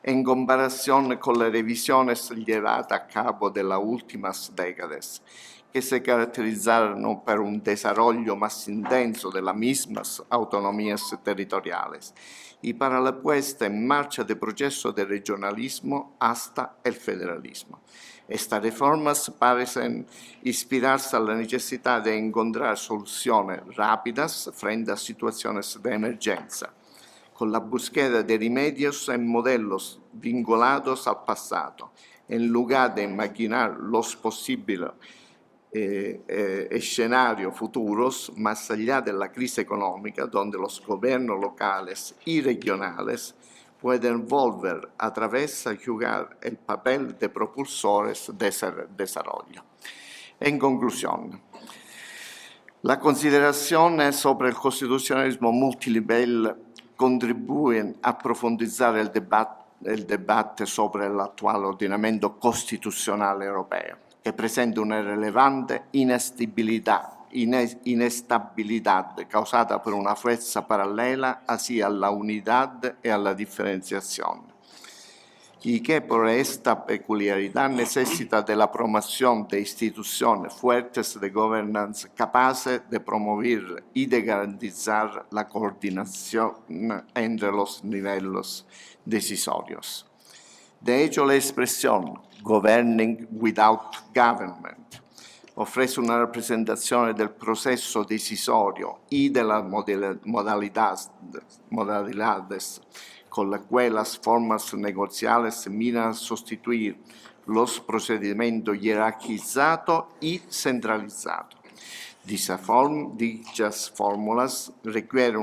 en comparación con las revisiones llevadas a cabo de las últimas décadas, que se caracterizaron por un desarrollo más intenso de las mismas autonomías territoriales y para la puesta en marcha de procesos de regionalismo hasta el federalismo. Estas reformas parecen inspirarse a la necesidad de encontrar soluciones rápidas frente a situaciones de emergencia, con la búsqueda de remedios en modelos vinculados al pasado, en lugar de imaginar los posibles escenarios futuros más allá de la crisis económica, donde los gobiernos locales y regionales pueden volver a través a jugar el papel de propulsores de ese desarrollo. En conclusión, la consideración sobre el constitucionalismo multinivel contribuyen a profundizar el debate sobre el actual ordenamiento constitucional europeo, que presenta una relevante inestabilidad causada por una fuerza paralela así a la unidad y a la diferenciación, y que por esta peculiaridad necesita de la promoción de instituciones fuertes de gobernanza capaces de promover y de garantizar la coordinación entre los niveles decisorios. De hecho, la expresión governing without government ofrece una representazione del processo decisorio y de las modalidades con las que las formas negociales miran a sustituir los procedimientos jerarquizados y centralizados. Dichas fórmulas requieren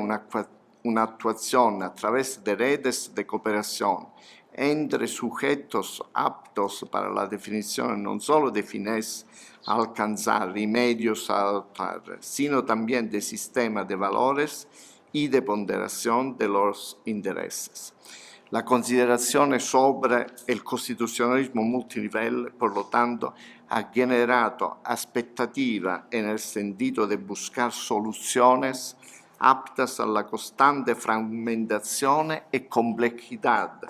una actuación a través de redes de cooperación entre sujetos aptos para la definición no solo de fines a alcanzar y medios a adoptar, sino también de sistemas de valores y de ponderación de los intereses. La consideración sobre el constitucionalismo multinivel, por lo tanto, ha generado expectativa en el sentido de buscar soluciones aptas a la constante fragmentación y complejidad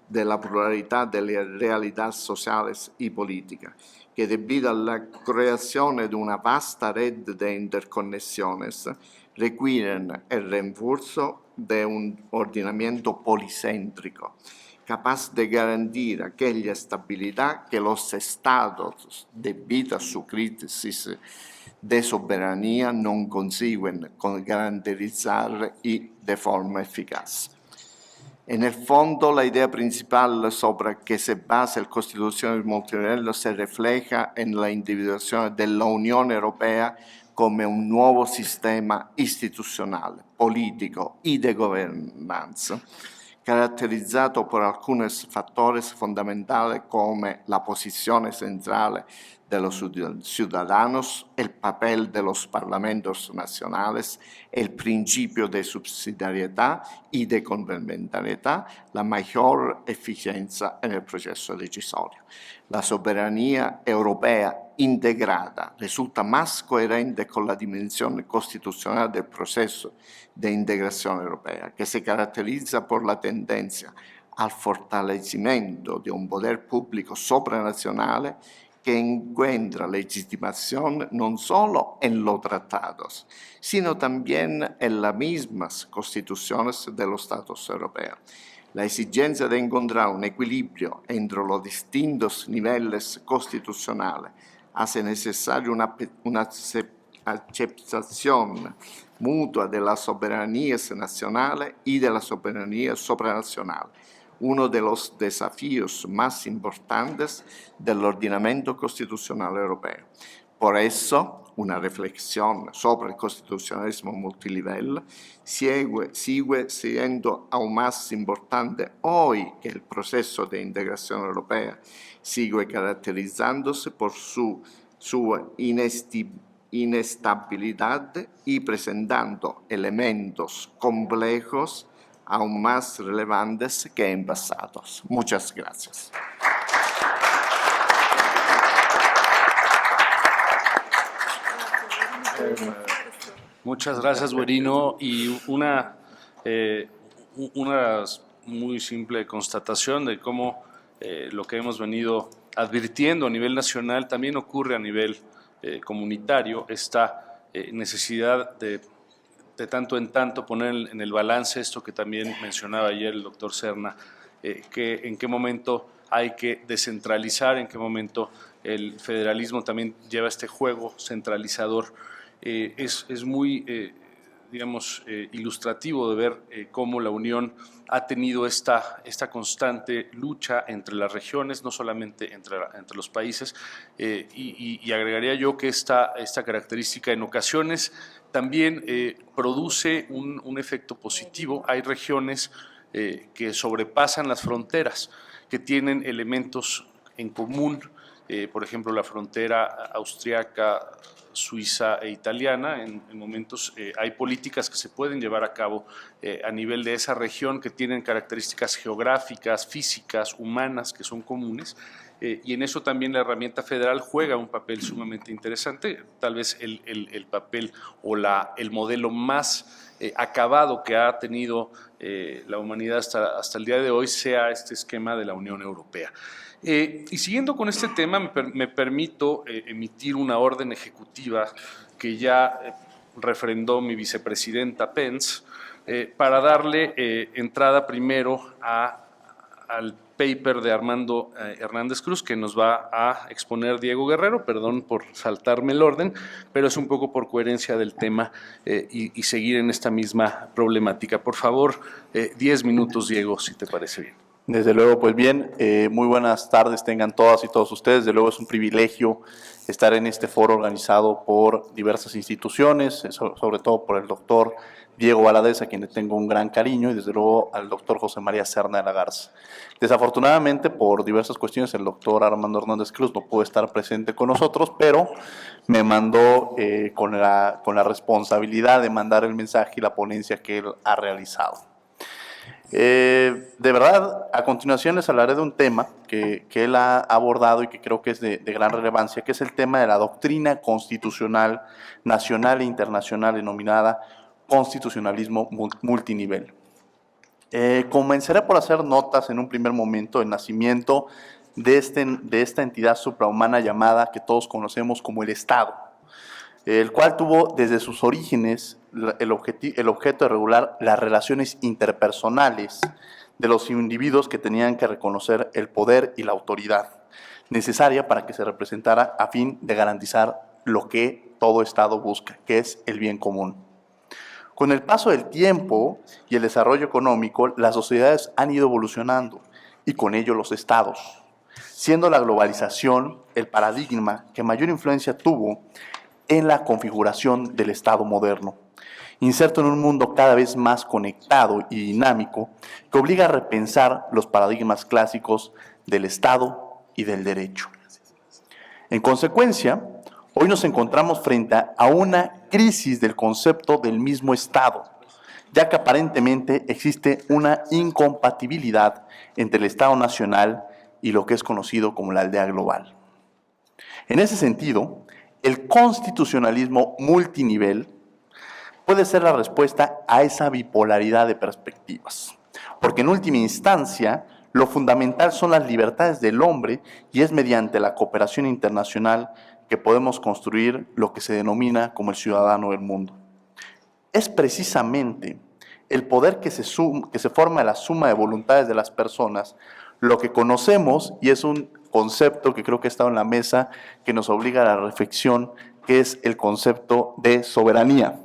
de la pluralidad de las realidades sociales y políticas, que debido a la creación de una vasta red de interconexiones requieren el refuerzo de un ordenamiento policéntrico, capaz de garantir aquella estabilidad que los estados, debido a su crisis de soberanía, no consiguen garantizar y de forma eficaz. En el fondo, la idea principal sobre que se basa el constitucionalismo multinivel se refleja en la individuación de la Unión Europea como un nuevo sistema institucional, político y de gobernanza, caracterizado por algunos factores fundamentales como la posición central de los ciudadanos, el papel de los parlamentos nacionales, el principio de subsidiariedad y de complementariedad, la mayor eficiencia en el proceso decisorio. La soberanía europea integrada resulta más coherente con la dimensión constitucional del proceso de integración europea, que se caracteriza por la tendencia al fortalecimiento de un poder público supranacional que encuentra legitimación no solo en los tratados, sino también en las mismas constituciones de los Estados europeos. La exigencia de encontrar un equilibrio entre los distintos niveles constitucionales hace necesaria una aceptación mutua de las soberanías nacionales y de la soberanía supranacional, uno de los desafíos más importantes del ordenamiento constitucional europeo. Por eso, una reflexión sobre el constitucionalismo multinivel sigue siendo aún más importante hoy que el proceso de integración europea sigue caracterizándose por su inestabilidad y presentando elementos complejos aún más relevantes que en pasados. Muchas gracias. Muchas gracias, Guerino. Y una muy simple constatación de cómo lo que hemos venido advirtiendo a nivel nacional también ocurre a nivel comunitario, esta necesidad de tanto en tanto poner en el balance esto que también mencionaba ayer el doctor Serna, que en qué momento hay que descentralizar, en qué momento el federalismo también lleva este juego centralizador. Es muy, ilustrativo de ver cómo la Unión ha tenido esta constante lucha entre las regiones, no solamente entre los países, y agregaría yo que esta característica en ocasiones también produce un efecto positivo. Hay regiones que sobrepasan las fronteras, que tienen elementos en común, por ejemplo, la frontera austriaca, suiza e italiana. En momentos hay políticas que se pueden llevar a cabo a nivel de esa región que tienen características geográficas, físicas, humanas, que son comunes. Y en eso también la herramienta federal juega un papel sumamente interesante, tal vez el papel o el modelo más acabado que ha tenido la humanidad hasta el día de hoy sea este esquema de la Unión Europea. Y siguiendo con este tema, me permito emitir una orden ejecutiva que ya refrendó mi vicepresidenta Pence para darle entrada primero al paper de Armando Hernández Cruz, que nos va a exponer Diego Guerrero. Perdón por saltarme el orden, pero es un poco por coherencia del tema y seguir en esta misma problemática. Por favor, 10 minutos, Diego, si te parece bien. Desde luego, pues bien, muy buenas tardes tengan todas y todos ustedes. Desde luego es un privilegio estar en este foro organizado por diversas instituciones, sobre todo por el doctor Diego Valadez, a quien le tengo un gran cariño, y desde luego al doctor José María Serna de la Garza. Desafortunadamente, por diversas cuestiones, el doctor Armando Hernández Cruz no pudo estar presente con nosotros, pero me mandó con la responsabilidad de mandar el mensaje y la ponencia que él ha realizado. De verdad, a continuación les hablaré de un tema que él ha abordado y que creo que es de gran relevancia, que es el tema de la doctrina constitucional nacional e internacional denominada constitucionalismo multinivel. Comenzaré por hacer notas en un primer momento del nacimiento de esta entidad suprahumana llamada, que todos conocemos como el Estado, el cual tuvo desde sus orígenes el objeto de regular las relaciones interpersonales de los individuos que tenían que reconocer el poder y la autoridad necesaria para que se representara a fin de garantizar lo que todo Estado busca, que es el bien común. Con el paso del tiempo y el desarrollo económico, las sociedades han ido evolucionando y con ello los estados, siendo la globalización el paradigma que mayor influencia tuvo en la configuración del Estado moderno, inserto en un mundo cada vez más conectado y dinámico que obliga a repensar los paradigmas clásicos del Estado y del derecho. En consecuencia, hoy nos encontramos frente a una crisis del concepto del mismo Estado, ya que aparentemente existe una incompatibilidad entre el Estado nacional y lo que es conocido como la aldea global. En ese sentido, el constitucionalismo multinivel puede ser la respuesta a esa bipolaridad de perspectivas, porque en última instancia lo fundamental son las libertades del hombre y es mediante la cooperación internacional que podemos construir lo que se denomina como el ciudadano del mundo. Es precisamente el poder que se forma de la suma de voluntades de las personas lo que conocemos, y es un concepto que creo que ha estado en la mesa, que nos obliga a la reflexión, que es el concepto de soberanía.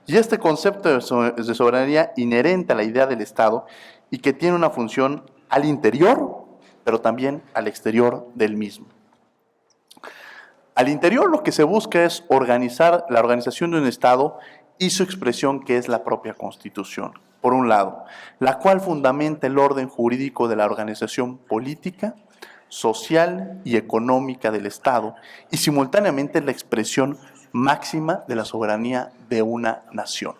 Y este concepto de soberanía inherente a la idea del Estado y que tiene una función al interior, pero también al exterior del mismo. Al interior lo que se busca es organizar la organización de un Estado y su expresión, que es la propia Constitución, por un lado, la cual fundamenta el orden jurídico de la organización política, social y económica del Estado y simultáneamente la expresión máxima de la soberanía de una nación.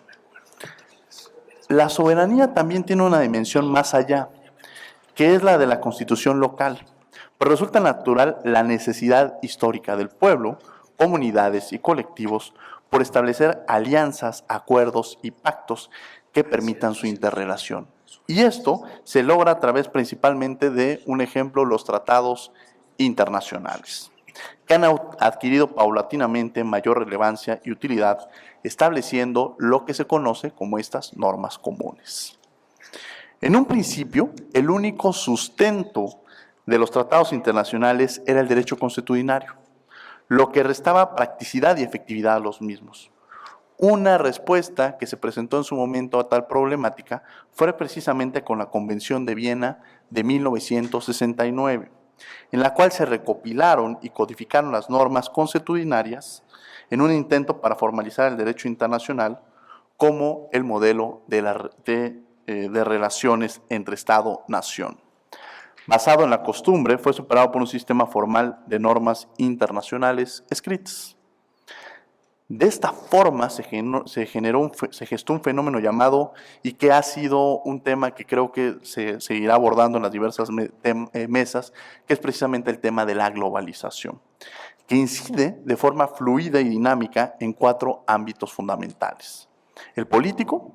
La soberanía también tiene una dimensión más allá, que es la de la constitución local, pero resulta natural la necesidad histórica del pueblo, comunidades y colectivos por establecer alianzas, acuerdos y pactos que permitan su interrelación. Y esto se logra a través principalmente de, un ejemplo, los tratados internacionales, que han adquirido paulatinamente mayor relevancia y utilidad, estableciendo lo que se conoce como estas normas comunes. En un principio, el único sustento de los tratados internacionales era el derecho consuetudinario, lo que restaba practicidad y efectividad a los mismos. Una respuesta que se presentó en su momento a tal problemática fue precisamente con la Convención de Viena de 1969, en la cual se recopilaron y codificaron las normas consuetudinarias en un intento para formalizar el derecho internacional como el modelo de relaciones entre Estado-nación. basado en la costumbre, fue superado por un sistema formal de normas internacionales escritas. De esta forma se gestó un fenómeno llamado, y que ha sido un tema que creo que se seguirá abordando en las diversas mesas, que es precisamente el tema de la globalización, que incide de forma fluida y dinámica en 4 ámbitos fundamentales: el político,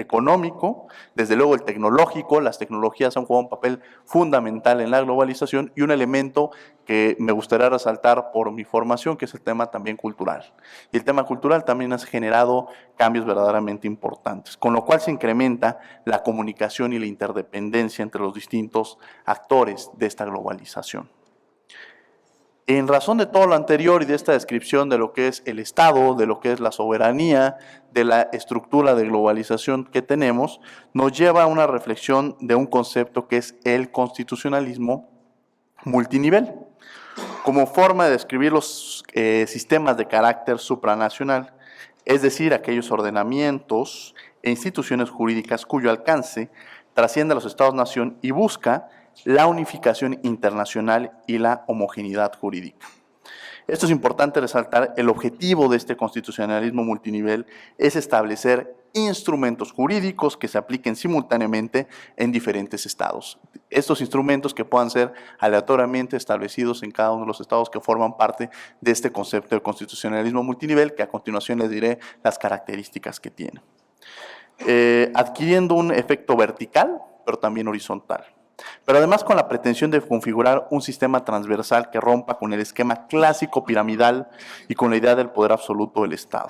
económico, desde luego el tecnológico. Las tecnologías han jugado un papel fundamental en la globalización, y un elemento que me gustaría resaltar por mi formación, que es el tema también cultural. Y el tema cultural también ha generado cambios verdaderamente importantes, con lo cual se incrementa la comunicación y la interdependencia entre los distintos actores de esta globalización. En razón de todo lo anterior y de esta descripción de lo que es el Estado, de lo que es la soberanía, de la estructura de globalización que tenemos, nos lleva a una reflexión de un concepto que es el constitucionalismo multinivel, como forma de describir los sistemas de carácter supranacional, es decir, aquellos ordenamientos e instituciones jurídicas cuyo alcance trasciende a los Estados-nación y busca la unificación internacional y la homogeneidad jurídica. Esto es importante resaltar. El objetivo de este constitucionalismo multinivel es establecer instrumentos jurídicos que se apliquen simultáneamente en diferentes estados. Estos instrumentos que puedan ser aleatoriamente establecidos en cada uno de los estados que forman parte de este concepto de constitucionalismo multinivel, que a continuación les diré las características que tiene. Adquiriendo un efecto vertical, pero también horizontal, pero además con la pretensión de configurar un sistema transversal que rompa con el esquema clásico piramidal y con la idea del poder absoluto del Estado.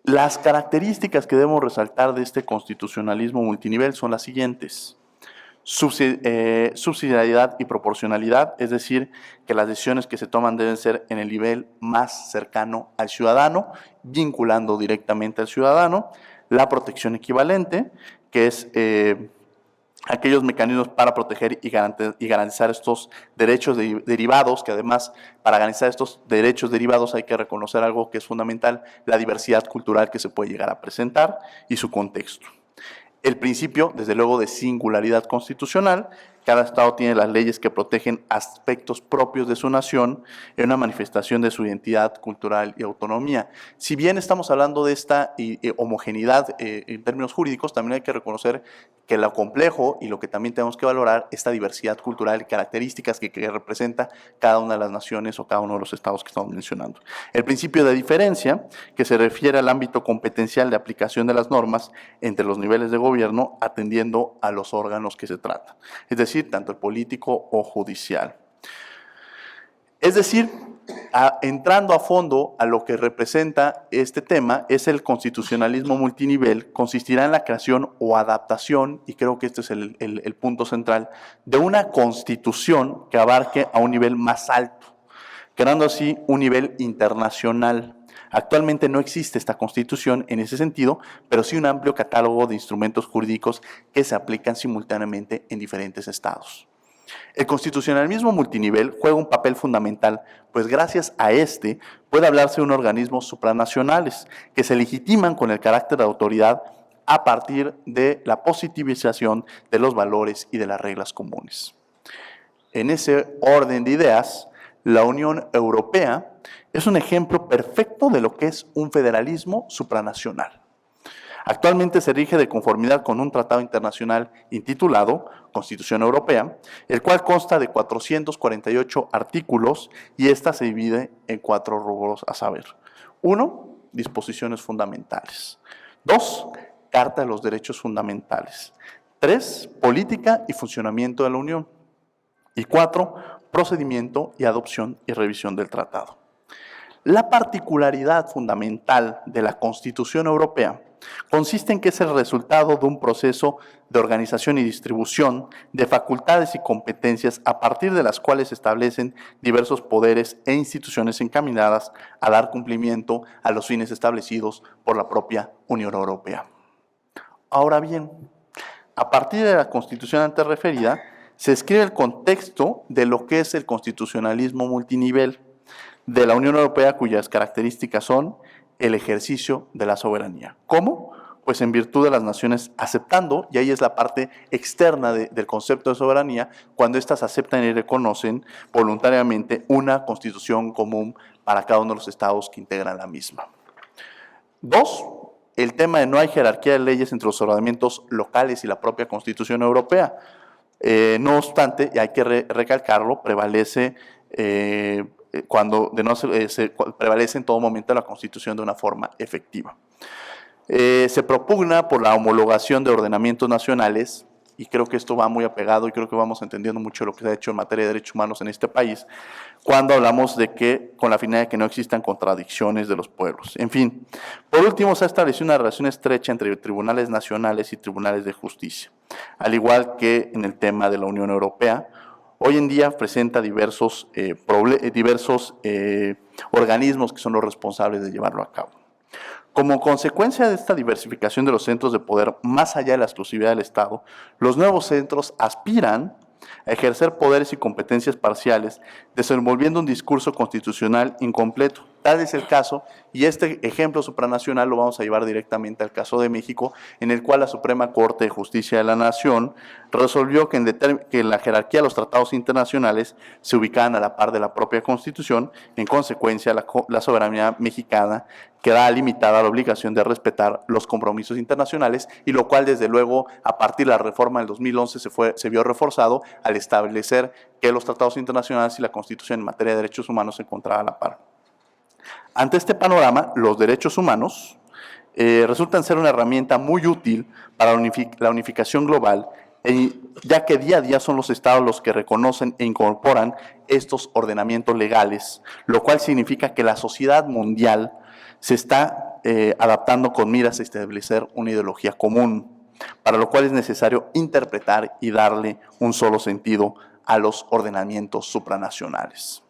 Las características que debemos resaltar de este constitucionalismo multinivel son las siguientes: subsidiariedad y proporcionalidad, es decir, que las decisiones que se toman deben ser en el nivel más cercano al ciudadano, vinculando directamente al ciudadano. La protección equivalente, que es aquellos mecanismos para proteger y garantizar estos derechos derivados, que además para garantizar estos derechos derivados hay que reconocer algo que es fundamental: la diversidad cultural que se puede llegar a presentar y su contexto. El principio, desde luego, de singularidad constitucional. Cada Estado tiene las leyes que protegen aspectos propios de su nación en una manifestación de su identidad cultural y autonomía. Si bien estamos hablando de esta homogeneidad en términos jurídicos, también hay que reconocer que lo complejo y lo que también tenemos que valorar, esta diversidad cultural y características que representa cada una de las naciones o cada uno de los estados que estamos mencionando. El principio de diferencia, que se refiere al ámbito competencial de aplicación de las normas entre los niveles de gobierno, atendiendo a los órganos que se trata, es decir, tanto el político o judicial. Es decir, entrando a fondo a lo que representa este tema, es el constitucionalismo multinivel. Consistirá en la creación o adaptación, y creo que este es el punto central, de una constitución que abarque a un nivel más alto, creando así un nivel internacional. Actualmente no existe esta constitución en ese sentido, pero sí un amplio catálogo de instrumentos jurídicos que se aplican simultáneamente en diferentes estados. El constitucionalismo multinivel juega un papel fundamental, pues gracias a este puede hablarse de un organismos supranacionales que se legitiman con el carácter de autoridad a partir de la positivización de los valores y de las reglas comunes. En ese orden de ideas, la Unión Europea es un ejemplo perfecto de lo que es un federalismo supranacional. Actualmente se rige de conformidad con un tratado internacional intitulado Constitución Europea, el cual consta de 448 artículos, y esta se divide en 4 rubros, a saber: 1. Disposiciones fundamentales. 2. Carta de los Derechos Fundamentales. 3. Política y funcionamiento de la Unión. Y 4. Procedimiento y adopción y revisión del tratado. La particularidad fundamental de la Constitución Europea consiste en que es el resultado de un proceso de organización y distribución de facultades y competencias a partir de las cuales se establecen diversos poderes e instituciones encaminadas a dar cumplimiento a los fines establecidos por la propia Unión Europea. Ahora bien, a partir de la Constitución antes referida, se escribe el contexto de lo que es el constitucionalismo multinivel de la Unión Europea, cuyas características son el ejercicio de la soberanía. ¿Cómo? pues en virtud de las naciones aceptando, y ahí es la parte externa del concepto de soberanía, cuando éstas aceptan y reconocen voluntariamente una constitución común para cada uno de los estados que integran la misma. 2, el tema de no hay jerarquía de leyes entre los ordenamientos locales y la propia Constitución Europea. No obstante, y hay que recalcarlo, prevalece prevalece en todo momento la Constitución de una forma efectiva. Se propugna por la homologación de ordenamientos nacionales, y creo que esto va muy apegado y creo que vamos entendiendo mucho lo que se ha hecho en materia de derechos humanos en este país, cuando hablamos de que, con la finalidad de que no existan contradicciones de los pueblos. En fin, por último, se ha establecido una relación estrecha entre tribunales nacionales y tribunales de justicia, al igual que en el tema de la Unión Europea. Hoy en día presenta diversos organismos que son los responsables de llevarlo a cabo. Como consecuencia de esta diversificación de los centros de poder más allá de la exclusividad del Estado, los nuevos centros aspiran a ejercer poderes y competencias parciales, desenvolviendo un discurso constitucional incompleto. Tal es el caso, y este ejemplo supranacional lo vamos a llevar directamente al caso de México, en el cual la Suprema Corte de Justicia de la Nación resolvió que en la jerarquía de los tratados internacionales se ubicaban a la par de la propia Constitución. En consecuencia, la soberanía mexicana queda limitada a la obligación de respetar los compromisos internacionales, y lo cual, desde luego, a partir de la reforma del 2011 se vio reforzado al establecer que los tratados internacionales y la Constitución en materia de derechos humanos se encontraban a la par. Ante este panorama, los derechos humanos resultan ser una herramienta muy útil para la unificación global, ya que día a día son los estados los que reconocen e incorporan estos ordenamientos legales, lo cual significa que la sociedad mundial se está adaptando con miras a establecer una ideología común, para lo cual es necesario interpretar y darle un solo sentido a los ordenamientos supranacionales.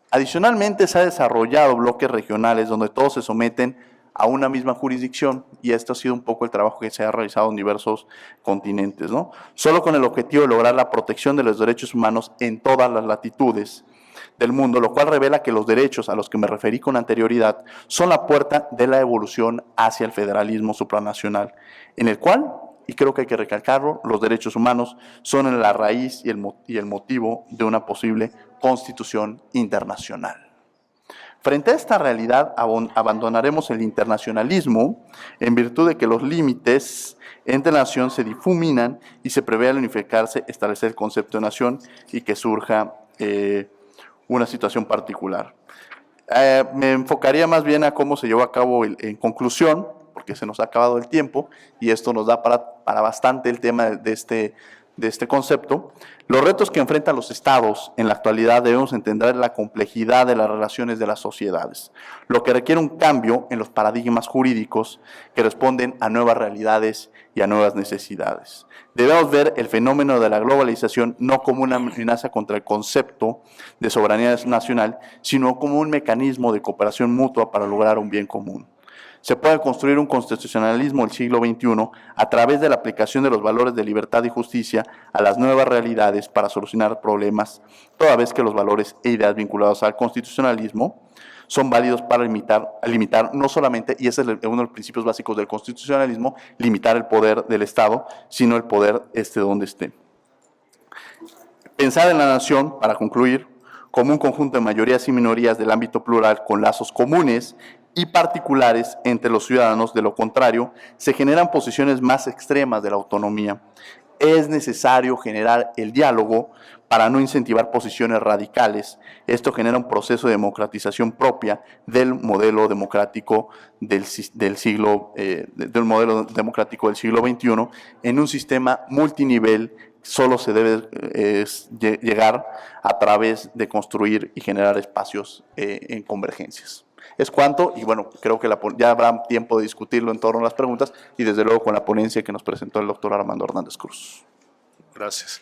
Adicionalmente, se han desarrollado bloques regionales donde todos se someten a una misma jurisdicción, y esto ha sido un poco el trabajo que se ha realizado en diversos continentes, ¿no? Solo con el objetivo de lograr la protección de los derechos humanos en todas las latitudes del mundo, lo cual revela que los derechos a los que me referí con anterioridad son la puerta de la evolución hacia el federalismo supranacional, en el cual, y creo que hay que recalcarlo, los derechos humanos son la raíz y el motivo de una posible constitución internacional. Frente a esta realidad, abandonaremos el internacionalismo en virtud de que los límites entre nación se difuminan y se prevé al unificarse establecer el concepto de nación y que surja una situación particular. Me enfocaría más bien a cómo se llevó a cabo en conclusión, porque se nos ha acabado el tiempo y esto nos da para bastante el tema de este concepto. Los retos que enfrentan los estados en la actualidad debemos entender la complejidad de las relaciones de las sociedades, lo que requiere un cambio en los paradigmas jurídicos que responden a nuevas realidades y a nuevas necesidades. Debemos ver el fenómeno de la globalización no como una amenaza contra el concepto de soberanía nacional, sino como un mecanismo de cooperación mutua para lograr un bien común. Se puede construir un constitucionalismo del siglo XXI a través de la aplicación de los valores de libertad y justicia a las nuevas realidades para solucionar problemas, toda vez que los valores e ideas vinculados al constitucionalismo son válidos para limitar no solamente, y ese es uno de los principios básicos del constitucionalismo, limitar el poder del Estado, sino el poder donde esté. Pensar en la nación, para concluir, como un conjunto de mayorías y minorías del ámbito plural con lazos comunes y particulares entre los ciudadanos. De lo contrario, se generan posiciones más extremas de la autonomía. Es necesario generar el diálogo para no incentivar posiciones radicales. Esto genera un proceso de democratización propia del modelo democrático del siglo XXI en un sistema multinivel. Solo se debe llegar a través de construir y generar espacios en convergencias. Es cuanto, y bueno, creo que ya habrá tiempo de discutirlo en torno a las preguntas y desde luego con la ponencia que nos presentó el doctor Armando Hernández Cruz. Gracias.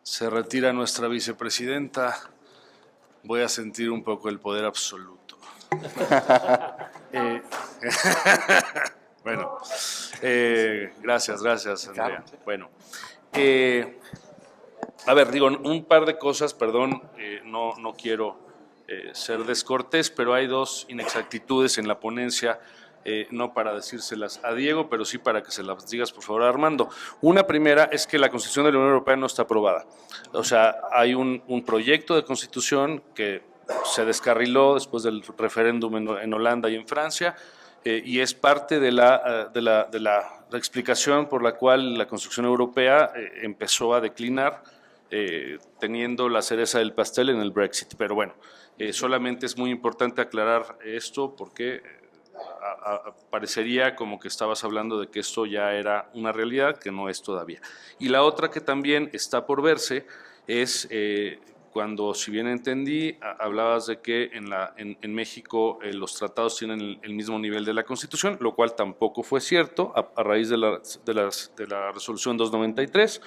Se retira nuestra vicepresidenta. Voy a sentir un poco el poder absoluto. Bueno, gracias, Andrea. Bueno, a ver, digo, un par de cosas, perdón, no quiero ser descortés, pero hay dos inexactitudes en la ponencia, no para decírselas a Diego, pero sí para que se las digas, por favor, a Armando. Una primera es que la Constitución de la Unión Europea no está aprobada. O sea, hay un proyecto de Constitución que se descarriló después del referéndum en Holanda y en Francia, y es parte de la explicación por la cual la construcción europea empezó a declinar, teniendo la cereza del pastel en el Brexit. Pero bueno, solamente es muy importante aclarar esto porque parecería como que estabas hablando de que esto ya era una realidad, que no es todavía. Y la otra que también está por verse es cuando, si bien entendí, hablabas de que en México los tratados tienen el mismo nivel de la Constitución, lo cual tampoco fue cierto a raíz de la resolución 293,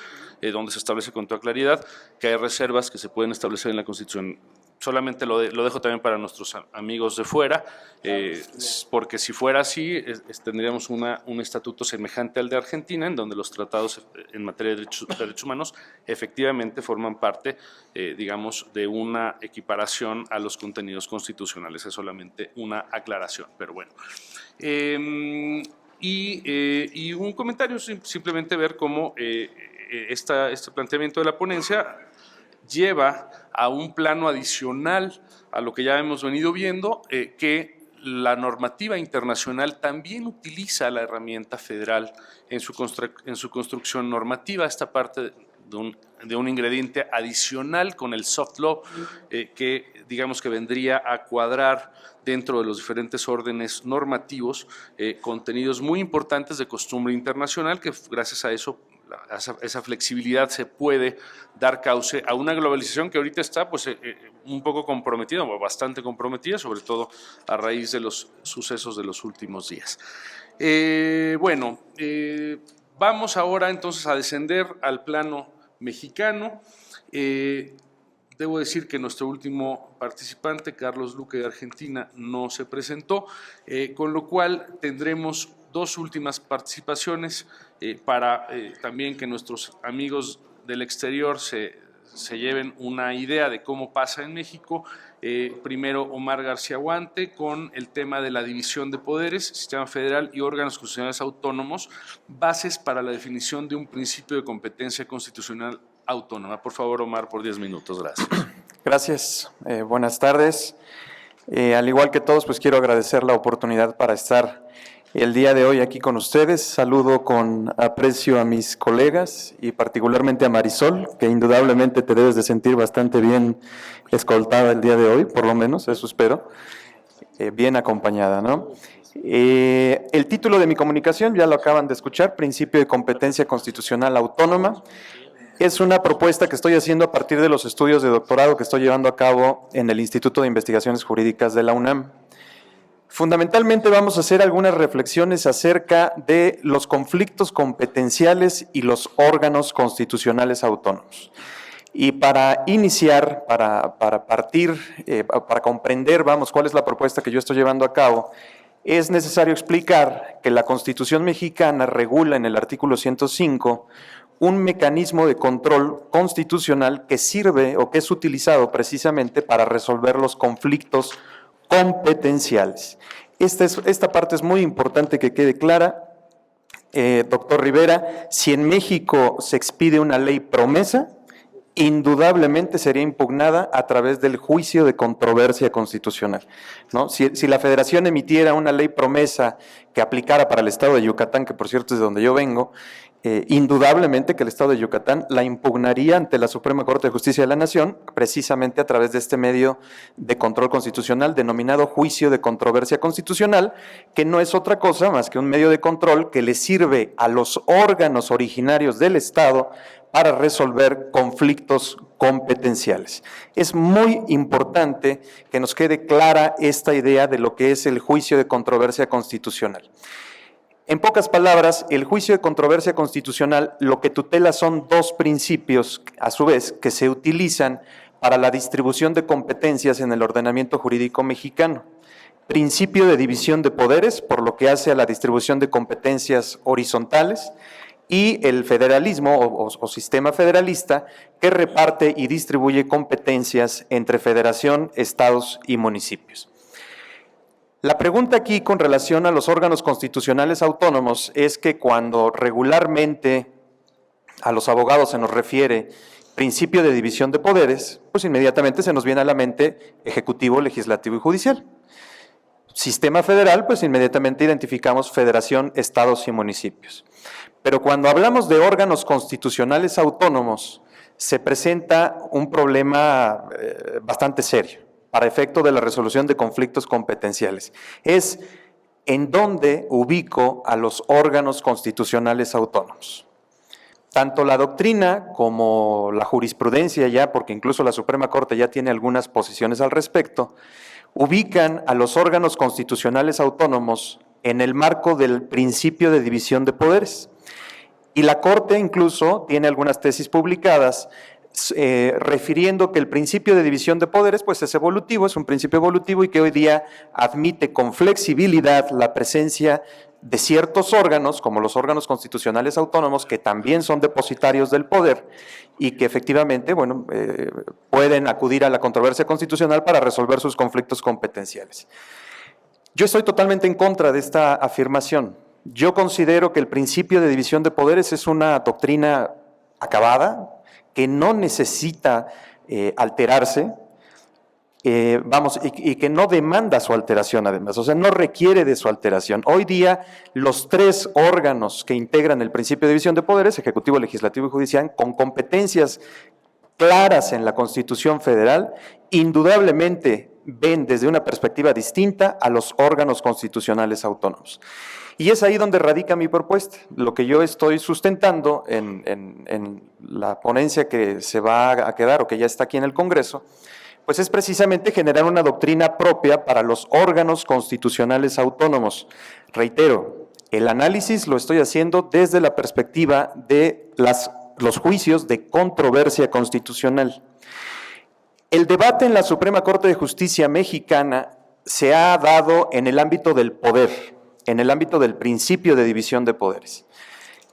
donde se establece con toda claridad que hay reservas que se pueden establecer en la Constitución. Solamente lo dejo también para nuestros amigos de fuera, porque si fuera así, tendríamos un estatuto semejante al de Argentina, en donde los tratados en materia de derechos humanos efectivamente forman parte, digamos, de una equiparación a los contenidos constitucionales. Es solamente una aclaración, pero bueno. Y un comentario, simplemente ver cómo este planteamiento de la ponencia lleva a un plano adicional a lo que ya hemos venido viendo, que la normativa internacional también utiliza la herramienta federal en su construcción normativa, esta parte de un ingrediente adicional con el soft law, que digamos que vendría a cuadrar dentro de los diferentes órdenes normativos contenidos muy importantes de costumbre internacional, que gracias a eso, esa flexibilidad, se puede dar cauce a una globalización que ahorita está pues un poco comprometida, o bastante comprometida, sobre todo a raíz de los sucesos de los últimos días. Vamos ahora entonces a descender al plano mexicano. Debo decir que nuestro último participante, Carlos Luque de Argentina, no se presentó, con lo cual tendremos dos últimas participaciones para también que nuestros amigos del exterior se lleven una idea de cómo pasa en México. Primero, Omar García Guante, con el tema de la división de poderes, sistema federal y órganos constitucionales autónomos, bases para la definición de un principio de competencia constitucional autónoma. Por favor, Omar, por 10 minutos. Gracias. Gracias. Buenas tardes. Al igual que todos, pues quiero agradecer la oportunidad para estar el día de hoy aquí con ustedes. Saludo con aprecio a mis colegas y particularmente a Marisol, que indudablemente te debes de sentir bastante bien escoltada el día de hoy, por lo menos, eso espero, bien acompañada, ¿no? El título de mi comunicación, ya lo acaban de escuchar, Principio de Competencia Constitucional Autónoma. Es una propuesta que estoy haciendo a partir de los estudios de doctorado que estoy llevando a cabo en el Instituto de Investigaciones Jurídicas de la UNAM. Fundamentalmente vamos a hacer algunas reflexiones acerca de los conflictos competenciales y los órganos constitucionales autónomos. Y para iniciar, para partir, para comprender, cuál es la propuesta que yo estoy llevando a cabo, es necesario explicar que la Constitución mexicana regula en el artículo 105 un mecanismo de control constitucional que sirve o que es utilizado precisamente para resolver los conflictos competenciales. Esta parte es muy importante que quede clara. Doctor Rivera, si en México se expide una ley promesa, indudablemente sería impugnada a través del juicio de controversia constitucional, ¿no? Si la Federación emitiera una ley promesa que aplicara para el Estado de Yucatán, que por cierto es de donde yo vengo, indudablemente que el Estado de Yucatán la impugnaría ante la Suprema Corte de Justicia de la Nación, precisamente a través de este medio de control constitucional denominado juicio de controversia constitucional, que no es otra cosa más que un medio de control que le sirve a los órganos originarios del Estado para resolver conflictos competenciales. Es muy importante que nos quede clara esta idea de lo que es el juicio de controversia constitucional. En pocas palabras, el juicio de controversia constitucional lo que tutela son dos principios, a su vez, que se utilizan para la distribución de competencias en el ordenamiento jurídico mexicano. Principio de división de poderes, por lo que hace a la distribución de competencias horizontales, y el federalismo o sistema federalista que reparte y distribuye competencias entre federación, estados y municipios. La pregunta aquí con relación a los órganos constitucionales autónomos es que cuando regularmente a los abogados se nos refiere principio de división de poderes, pues inmediatamente se nos viene a la mente ejecutivo, legislativo y judicial. Sistema federal, pues inmediatamente identificamos federación, estados y municipios. Pero cuando hablamos de órganos constitucionales autónomos, se presenta un problema bastante serio para efecto de la resolución de conflictos competenciales. Es en dónde ubico a los órganos constitucionales autónomos. Tanto la doctrina como la jurisprudencia ya, porque incluso la Suprema Corte ya tiene algunas posiciones al respecto, ubican a los órganos constitucionales autónomos en el marco del principio de división de poderes. Y la Corte incluso tiene algunas tesis publicadas refiriendo que el principio de división de poderes pues es evolutivo, es un principio evolutivo y que hoy día admite con flexibilidad la presencia de ciertos órganos, como los órganos constitucionales autónomos, que también son depositarios del poder y que efectivamente pueden acudir a la controversia constitucional para resolver sus conflictos competenciales. Yo estoy totalmente en contra de esta afirmación. Yo considero que el principio de división de poderes es una doctrina acabada, que no necesita alterarse, y que no demanda su alteración además, o sea, no requiere de su alteración. Hoy día, los tres órganos que integran el principio de división de poderes, ejecutivo, legislativo y judicial, con competencias claras en la Constitución Federal, indudablemente ven desde una perspectiva distinta a los órganos constitucionales autónomos. Y es ahí donde radica mi propuesta. Lo que yo estoy sustentando en la ponencia que se va a quedar o que ya está aquí en el Congreso, pues es precisamente generar una doctrina propia para los órganos constitucionales autónomos. Reitero, el análisis lo estoy haciendo desde la perspectiva de los juicios de controversia constitucional. El debate en la Suprema Corte de Justicia mexicana se ha dado en el ámbito del poder, en el ámbito del principio de división de poderes.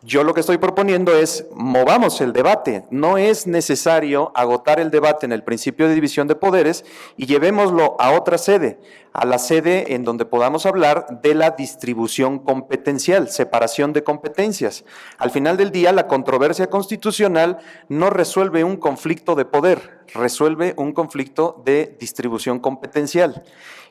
Yo lo que estoy proponiendo es, movamos el debate. No es necesario agotar el debate en el principio de división de poderes y llevémoslo a otra sede, a la sede en donde podamos hablar de la distribución competencial, separación de competencias. Al final del día, la controversia constitucional no resuelve un conflicto de poder, resuelve un conflicto de distribución competencial.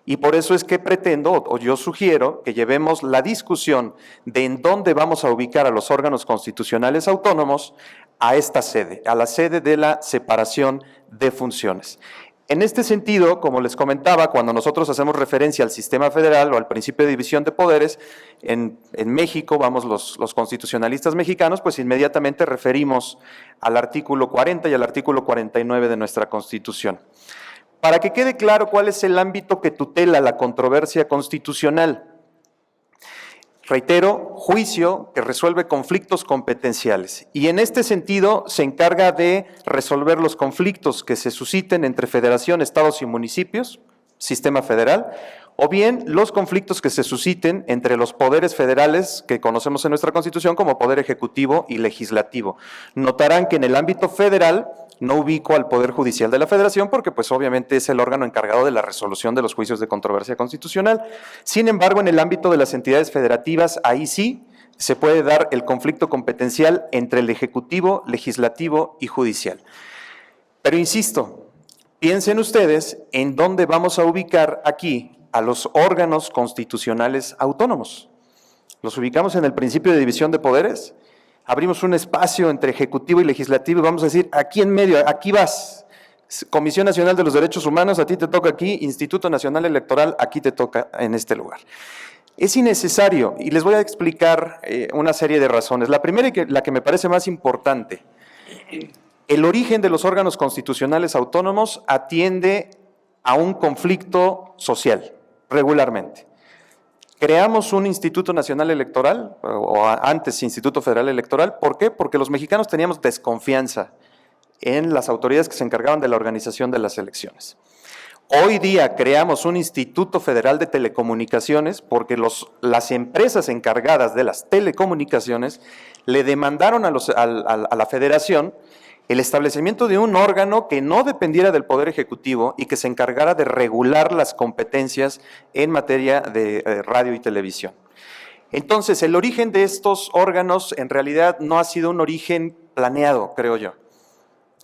Y por eso es que pretendo, o yo sugiero, que llevemos la discusión de en dónde vamos a ubicar a los órganos constitucionales autónomos a esta sede, a la sede de la separación de funciones. En este sentido, como les comentaba, cuando nosotros hacemos referencia al sistema federal o al principio de división de poderes, en México, los constitucionalistas mexicanos, pues inmediatamente referimos al artículo 40 y al artículo 49 de nuestra Constitución. Para que quede claro cuál es el ámbito que tutela la controversia constitucional. Reitero, juicio que resuelve conflictos competenciales y en este sentido se encarga de resolver los conflictos que se susciten entre federación, estados y municipios, sistema federal, o bien los conflictos que se susciten entre los poderes federales que conocemos en nuestra Constitución como poder ejecutivo y legislativo. Notarán que en el ámbito federal no ubico al Poder Judicial de la Federación porque pues obviamente es el órgano encargado de la resolución de los juicios de controversia constitucional. Sin embargo, en el ámbito de las entidades federativas, ahí sí se puede dar el conflicto competencial entre el Ejecutivo, Legislativo y Judicial. Pero insisto, piensen ustedes en dónde vamos a ubicar aquí a los órganos constitucionales autónomos. ¿Los ubicamos en el principio de división de poderes? Abrimos un espacio entre Ejecutivo y Legislativo y vamos a decir, aquí en medio, aquí vas. Comisión Nacional de los Derechos Humanos, a ti te toca aquí, Instituto Nacional Electoral, aquí te toca en este lugar. Es innecesario y les voy a explicar una serie de razones. La primera y la que me parece más importante, el origen de los órganos constitucionales autónomos atiende a un conflicto social, regularmente. Creamos un Instituto Nacional Electoral, o antes Instituto Federal Electoral. ¿Por qué? Porque los mexicanos teníamos desconfianza en las autoridades que se encargaban de la organización de las elecciones. Hoy día creamos un Instituto Federal de Telecomunicaciones porque las empresas encargadas de las telecomunicaciones le demandaron a la Federación el establecimiento de un órgano que no dependiera del Poder Ejecutivo y que se encargara de regular las competencias en materia de radio y televisión. Entonces, el origen de estos órganos en realidad no ha sido un origen planeado, creo yo.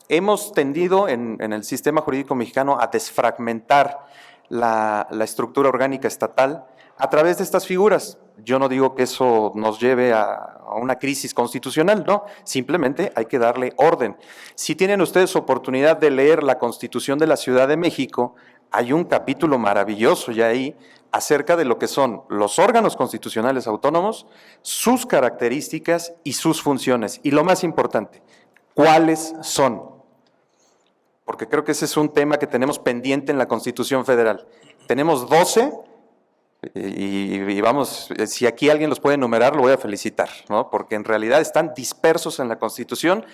Hemos tendido en el sistema jurídico mexicano a desfragmentar la estructura orgánica estatal a través de estas figuras. Yo no digo que eso nos lleve a una crisis constitucional, no, simplemente hay que darle orden. Si tienen ustedes oportunidad de leer la Constitución de la Ciudad de México, hay un capítulo maravilloso ya ahí acerca de lo que son los órganos constitucionales autónomos, sus características y sus funciones. Y lo más importante, ¿cuáles son? Porque creo que ese es un tema que tenemos pendiente en la Constitución Federal. Tenemos 12 y vamos, si aquí alguien los puede enumerar, lo voy a felicitar, ¿no? Porque en realidad están dispersos en la Constitución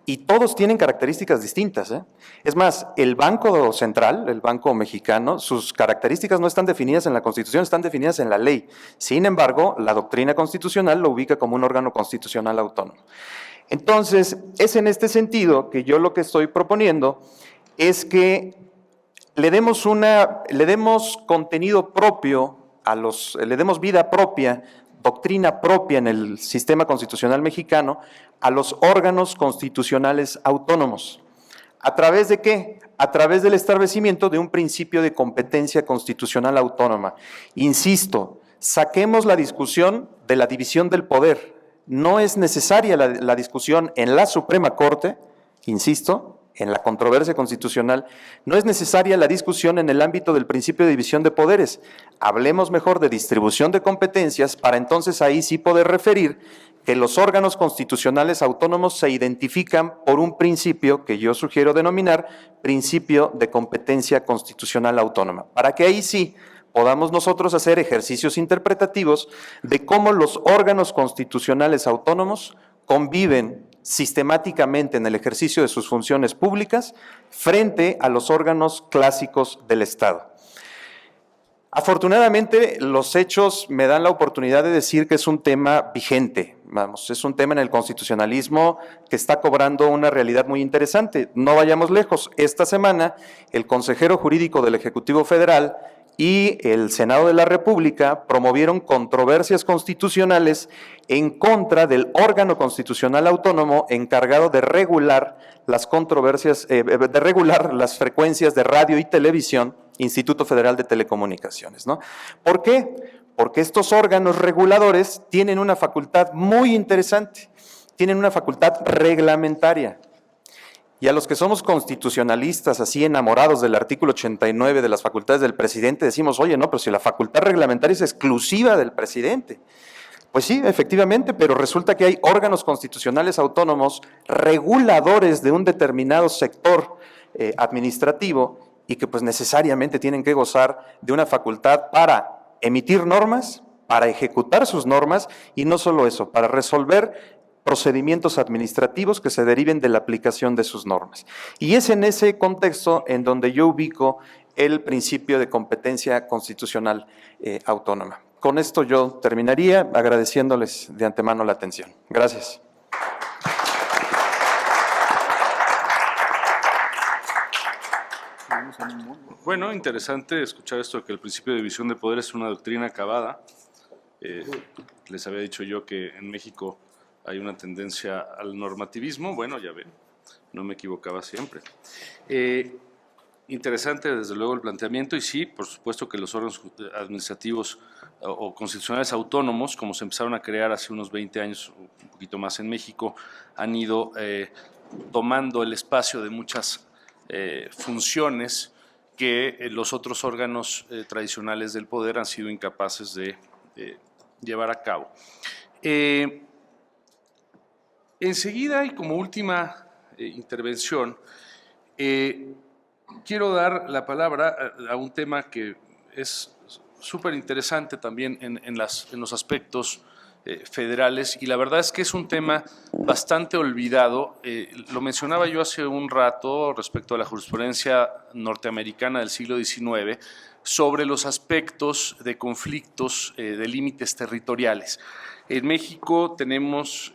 y todos tienen características distintas, ¿eh? Es más, el Banco Central, el Banco Mexicano, sus características no están definidas en la Constitución, están definidas en la ley. Sin embargo, la doctrina constitucional lo ubica como un órgano constitucional autónomo. Entonces, es en este sentido que yo lo que estoy proponiendo es que le demos contenido propio, le demos vida propia, doctrina propia en el sistema constitucional mexicano a los órganos constitucionales autónomos. ¿A través de qué? A través del establecimiento de un principio de competencia constitucional autónoma. Insisto, saquemos la discusión de la división del poder. No es necesaria la discusión en la Suprema Corte, insisto, en la controversia constitucional, no es necesaria la discusión en el ámbito del principio de división de poderes. Hablemos mejor de distribución de competencias para entonces ahí sí poder referir que los órganos constitucionales autónomos se identifican por un principio que yo sugiero denominar principio de competencia constitucional autónoma, para que ahí sí podamos nosotros hacer ejercicios interpretativos de cómo los órganos constitucionales autónomos conviven sistemáticamente en el ejercicio de sus funciones públicas frente a los órganos clásicos del Estado. Afortunadamente, los hechos me dan la oportunidad de decir que es un tema vigente, vamos, es un tema en el constitucionalismo que está cobrando una realidad muy interesante. No vayamos lejos, esta semana el consejero jurídico del Ejecutivo Federal y el Senado de la República promovieron controversias constitucionales en contra del órgano constitucional autónomo encargado de regular las controversias, de regular las frecuencias de radio y televisión, Instituto Federal de Telecomunicaciones, ¿no? ¿Por qué? Porque estos órganos reguladores tienen una facultad muy interesante, tienen una facultad reglamentaria. Y a los que somos constitucionalistas, así enamorados del artículo 89 de las facultades del presidente, decimos, oye, no, pero si la facultad reglamentaria es exclusiva del presidente. Pues sí, efectivamente, pero resulta que hay órganos constitucionales autónomos reguladores de un determinado sector administrativo y que pues necesariamente tienen que gozar de una facultad para emitir normas, para ejecutar sus normas y no solo eso, para resolver procedimientos administrativos que se deriven de la aplicación de sus normas. Y es en ese contexto en donde yo ubico el principio de competencia constitucional autónoma. Con esto yo terminaría agradeciéndoles de antemano la atención. Gracias. Bueno, interesante escuchar esto de que el principio de división de poderes es una doctrina acabada. Les había dicho yo que en México hay una tendencia al normativismo. Bueno, ya ven, no me equivocaba siempre. Interesante, desde luego, el planteamiento, y sí, por supuesto que los órganos administrativos o constitucionales autónomos, como se empezaron a crear hace unos 20 años, un poquito más en México, han ido tomando el espacio de muchas funciones que los otros órganos tradicionales del poder han sido incapaces de llevar a cabo. Enseguida, y como última intervención, quiero dar la palabra a un tema que es súper interesante también en los aspectos federales, y la verdad es que es un tema bastante olvidado. Lo mencionaba yo hace un rato respecto a la jurisprudencia norteamericana del siglo XIX sobre los aspectos de conflictos de límites territoriales. En México tenemos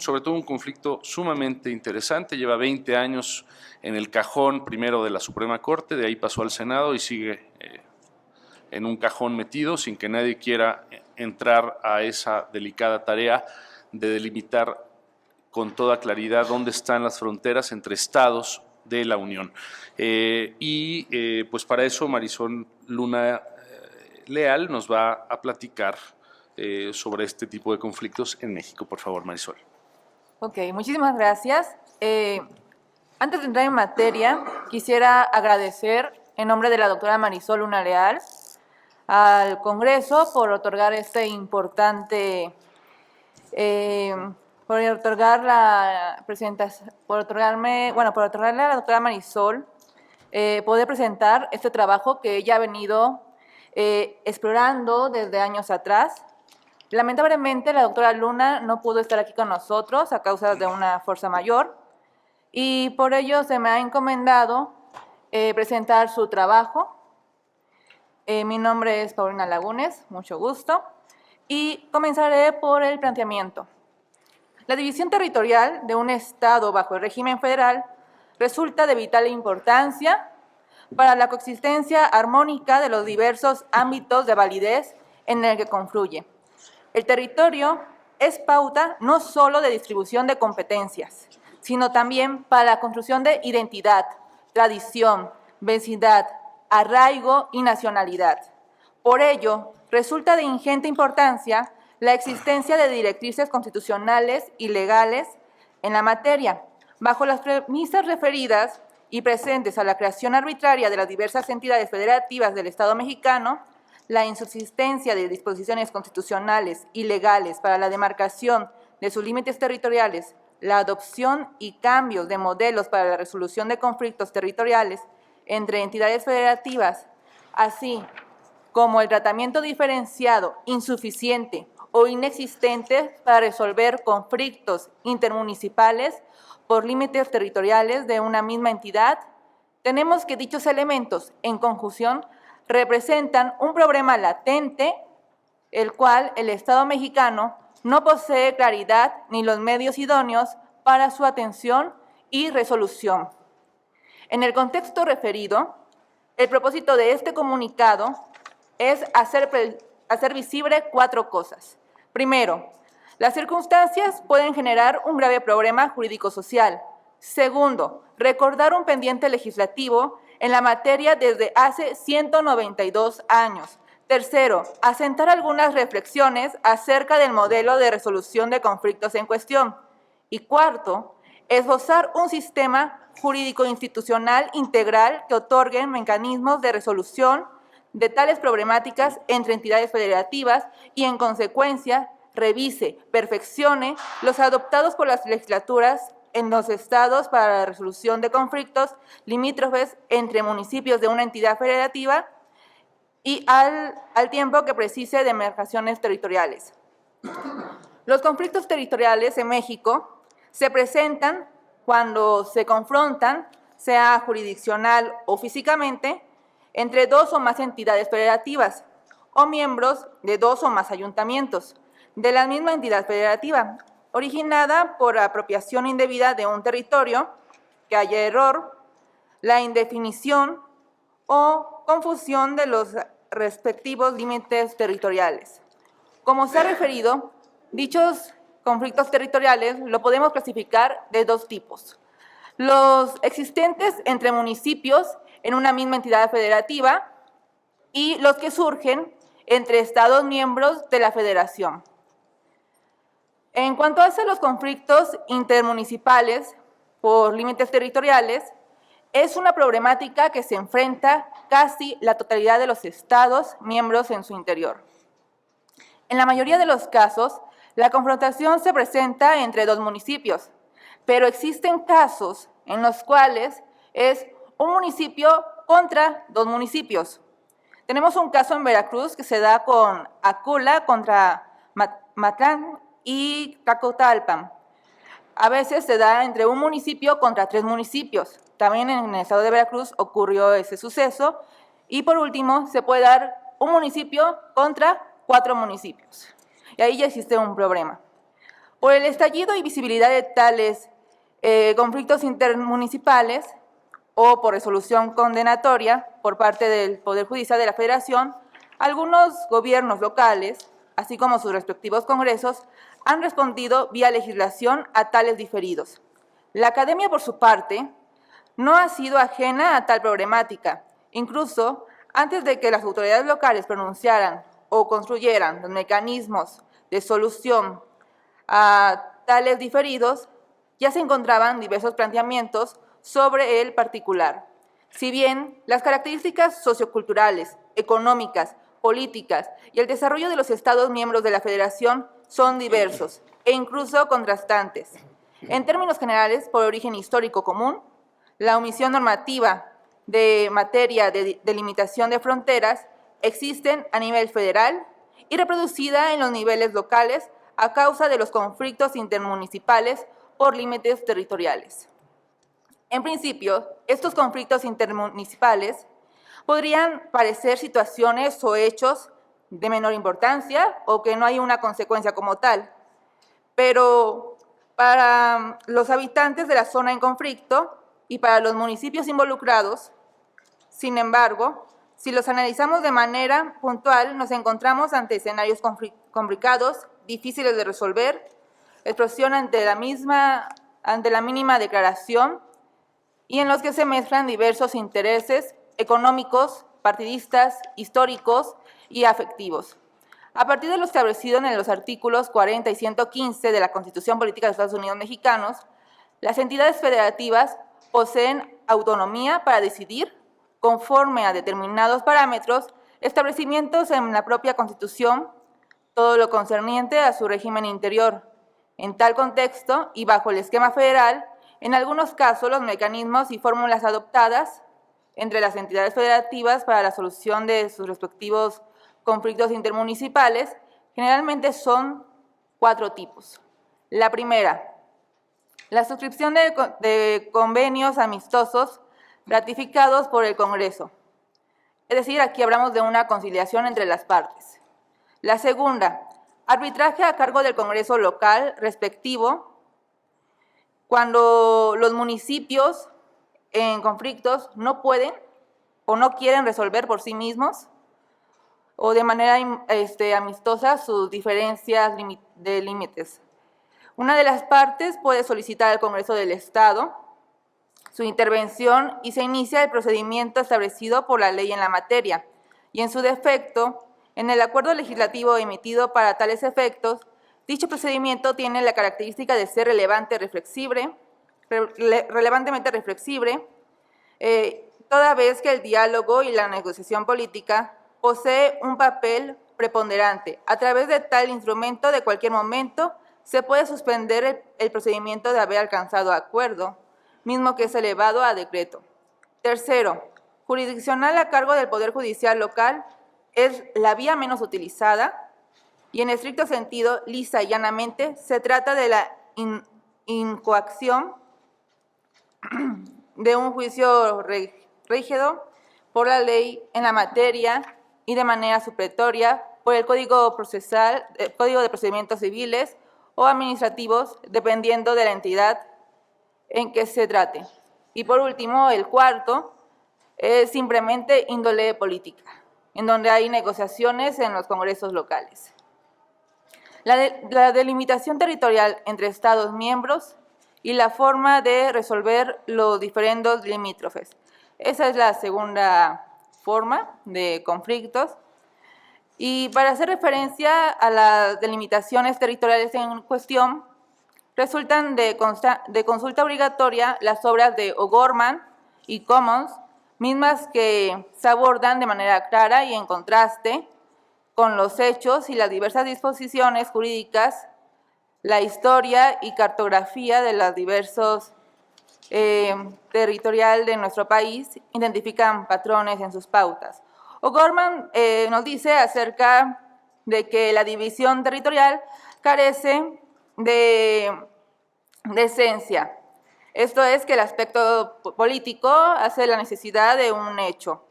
sobre todo un conflicto sumamente interesante, lleva 20 años en el cajón primero de la Suprema Corte, de ahí pasó al Senado y sigue en un cajón metido sin que nadie quiera entrar a esa delicada tarea de delimitar con toda claridad dónde están las fronteras entre estados de la Unión. Pues para eso Marisol Luna Leal nos va a platicar sobre este tipo de conflictos en México. Por favor, Marisol. Ok, muchísimas gracias. Antes de entrar en materia, quisiera agradecer en nombre de la doctora Marisol Luna Leal al Congreso por otorgar este importante, por otorgarle a la doctora Marisol poder presentar este trabajo que ella ha venido explorando desde años atrás. Lamentablemente, la doctora Luna no pudo estar aquí con nosotros a causa de una fuerza mayor y por ello se me ha encomendado presentar su trabajo. Mi nombre es Paulina Lagunes, mucho gusto, y comenzaré por el planteamiento. La división territorial de un Estado bajo el régimen federal resulta de vital importancia para la coexistencia armónica de los diversos ámbitos de validez en el que confluye. El territorio es pauta no solo de distribución de competencias, sino también para la construcción de identidad, tradición, vecindad, arraigo y nacionalidad. Por ello, resulta de ingente importancia la existencia de directrices constitucionales y legales en la materia, bajo las premisas referidas y presentes a la creación arbitraria de las diversas entidades federativas del Estado mexicano, la insuficiencia de disposiciones constitucionales y legales para la demarcación de sus límites territoriales, la adopción y cambios de modelos para la resolución de conflictos territoriales entre entidades federativas, así como el tratamiento diferenciado, insuficiente o inexistente para resolver conflictos intermunicipales por límites territoriales de una misma entidad, tenemos que dichos elementos, en conjunción, representan un problema latente, el cual el Estado mexicano no posee claridad ni los medios idóneos para su atención y resolución. En el contexto referido, el propósito de este comunicado es hacer visible 4 cosas. Primero, las circunstancias pueden generar un grave problema jurídico-social. Segundo, recordar un pendiente legislativo en la materia desde hace 192 años. Tercero, asentar algunas reflexiones acerca del modelo de resolución de conflictos en cuestión. Y cuarto, esbozar un sistema jurídico institucional integral que otorgue mecanismos de resolución de tales problemáticas entre entidades federativas y, en consecuencia, revise, perfeccione los adoptados por las legislaturas en los estados para la resolución de conflictos limítrofes entre municipios de una entidad federativa y al tiempo que precise demarcaciones territoriales. Los conflictos territoriales en México se presentan cuando se confrontan, sea jurisdiccional o físicamente, entre 2 o más entidades federativas o miembros de 2 o más ayuntamientos de la misma entidad federativa, originada por apropiación indebida de un territorio, que haya error, la indefinición o confusión de los respectivos límites territoriales. Como se ha referido, dichos conflictos territoriales lo podemos clasificar de 2 tipos. Los existentes entre municipios en una misma entidad federativa y los que surgen entre estados miembros de la federación. En cuanto a los conflictos intermunicipales por límites territoriales, es una problemática que se enfrenta casi la totalidad de los estados miembros en su interior. En la mayoría de los casos, la confrontación se presenta entre 2 municipios, pero existen casos en los cuales es un municipio contra 2 municipios. Tenemos un caso en Veracruz que se da con Acula contra Matlán y Tacotalpan. A veces se da entre un municipio contra 3 municipios. También en el estado de Veracruz ocurrió ese suceso. Y por último, se puede dar un municipio contra 4 municipios. Y ahí ya existe un problema. Por el estallido y visibilidad de tales conflictos intermunicipales o por resolución condenatoria por parte del Poder Judicial de la Federación, algunos gobiernos locales, así como sus respectivos congresos, han respondido vía legislación a tales diferidos. La Academia, por su parte, no ha sido ajena a tal problemática. Incluso, antes de que las autoridades locales pronunciaran o construyeran los mecanismos de solución a tales diferidos, ya se encontraban diversos planteamientos sobre el particular. Si bien las características socioculturales, económicas, políticas y el desarrollo de los Estados miembros de la Federación son diversos e incluso contrastantes. En términos generales, por origen histórico común, la omisión normativa de materia de delimitación de fronteras existen a nivel federal y reproducida en los niveles locales a causa de los conflictos intermunicipales por límites territoriales. En principio, estos conflictos intermunicipales podrían parecer situaciones o hechos de menor importancia o que no hay una consecuencia como tal, pero para los habitantes de la zona en conflicto y para los municipios involucrados, sin embargo, si los analizamos de manera puntual, nos encontramos ante escenarios complicados, difíciles de resolver, explosión ante la mínima declaración y en los que se mezclan diversos intereses económicos, partidistas, históricos y afectivos. A partir de lo establecido en los artículos 40 y 115 de la Constitución Política de Estados Unidos Mexicanos, las entidades federativas poseen autonomía para decidir, conforme a determinados parámetros, establecimientos en la propia Constitución, todo lo concerniente a su régimen interior. En tal contexto, y bajo el esquema federal, en algunos casos los mecanismos y fórmulas adoptadas entre las entidades federativas para la solución de sus respectivos conflictos intermunicipales generalmente son 4 tipos. La primera, la suscripción de convenios amistosos ratificados por el Congreso. Es decir, aquí hablamos de una conciliación entre las partes. La segunda, arbitraje a cargo del Congreso local respectivo cuando los municipios en conflictos no pueden o no quieren resolver por sí mismos o de manera amistosa sus diferencias de límites. Una de las partes puede solicitar al Congreso del Estado su intervención y se inicia el procedimiento establecido por la ley en la materia. Y en su defecto, en el acuerdo legislativo emitido para tales efectos, dicho procedimiento tiene la característica de ser relevantemente reflexible, toda vez que el diálogo y la negociación política posee un papel preponderante. A través de tal instrumento, de cualquier momento, se puede suspender el procedimiento de haber alcanzado acuerdo, mismo que es elevado a decreto. Tercero, jurisdiccional a cargo del Poder Judicial local es la vía menos utilizada y en estricto sentido, lisa y llanamente, se trata de la incoacción de un juicio rígido por la ley en la materia y de manera supletoria por el Código de Procedimientos Civiles o Administrativos, dependiendo de la entidad en que se trate. Y por último, el cuarto es simplemente índole política, en donde hay negociaciones en los congresos locales. La delimitación territorial entre Estados miembros y la forma de resolver los diferendos limítrofes. Esa es la segunda forma de conflictos. Y para hacer referencia a las delimitaciones territoriales en cuestión, resultan de consulta obligatoria las obras de O'Gorman y Commons, mismas que se abordan de manera clara y en contraste con los hechos y las diversas disposiciones jurídicas, la historia y cartografía de los diversos territorial de nuestro país, identifican patrones en sus pautas. O'Gorman nos dice acerca de que la división territorial carece de esencia. Esto es que el aspecto político hace la necesidad de un hecho.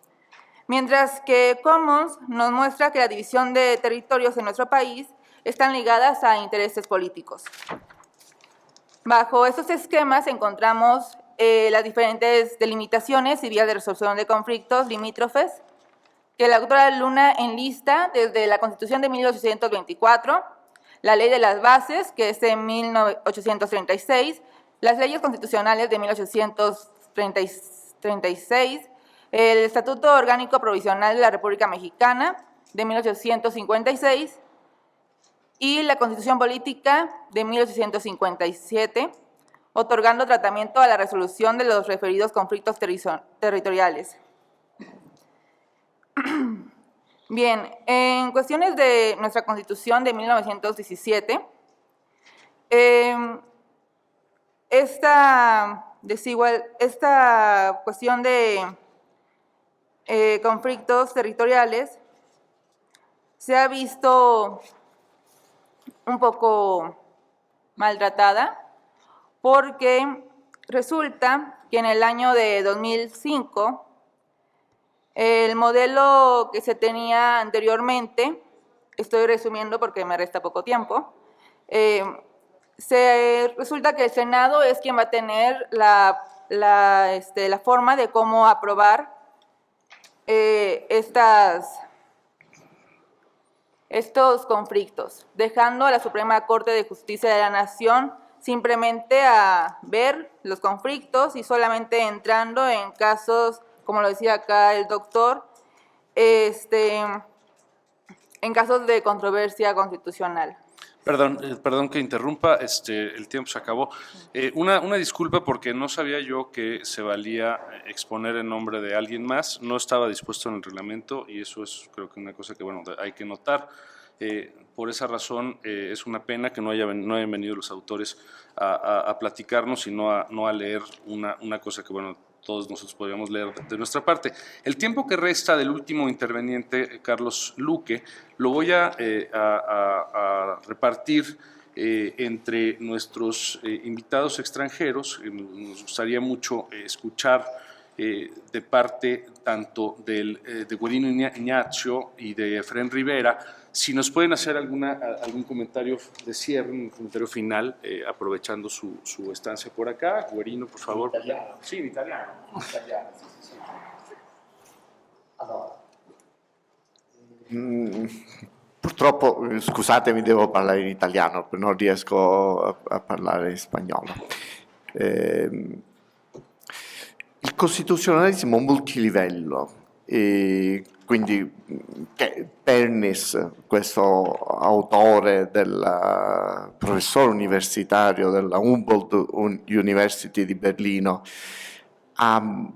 Mientras que Commons nos muestra que la división de territorios en nuestro país están ligadas a intereses políticos. Bajo estos esquemas encontramos las diferentes delimitaciones y vías de resolución de conflictos limítrofes que la doctora Luna enlista desde la Constitución de 1824, la Ley de las Bases, que es de 1836, las leyes constitucionales de 1836, el Estatuto Orgánico Provisional de la República Mexicana de 1856 y la Constitución Política de 1857, otorgando tratamiento a la resolución de los referidos conflictos territoriales. Bien, en cuestiones de nuestra Constitución de 1917, esta cuestión de conflictos territoriales se ha visto un poco maltratada porque resulta que en el año de 2005 el modelo que se tenía anteriormente, estoy resumiendo porque me resta poco tiempo, resulta que el Senado es quien va a tener la forma de cómo aprobar estos conflictos, dejando a la Suprema Corte de Justicia de la Nación simplemente a ver los conflictos y solamente entrando en casos, como lo decía acá el doctor, en casos de controversia constitucional. Perdón que interrumpa, el tiempo se acabó. Una disculpa porque no sabía yo que se valía exponer en nombre de alguien más, no estaba dispuesto en el reglamento y eso es creo que una cosa que bueno, hay que notar. Por esa razón es una pena que no hayan venido los autores a platicarnos y no a leer una cosa que bueno, todos nosotros podríamos leer de nuestra parte. El tiempo que resta del último interveniente, Carlos Luque, lo voy a repartir entre nuestros invitados extranjeros. Nos gustaría mucho escuchar de parte tanto de Guerino Ignacio y de Efrén Rivera, si nos pueden hacer algún comentario de cierre, un comentario final, aprovechando su estancia por acá. Guerino, por favor. In italiano? Sì, in italiano. In italiano, sì. Allora. Purtroppo, scusatemi, devo parlare in italiano, non riesco a parlare in spagnolo. Il costituzionalismo multilivello, quindi Pernis, questo autore, professore universitario della Humboldt University di Berlino, ha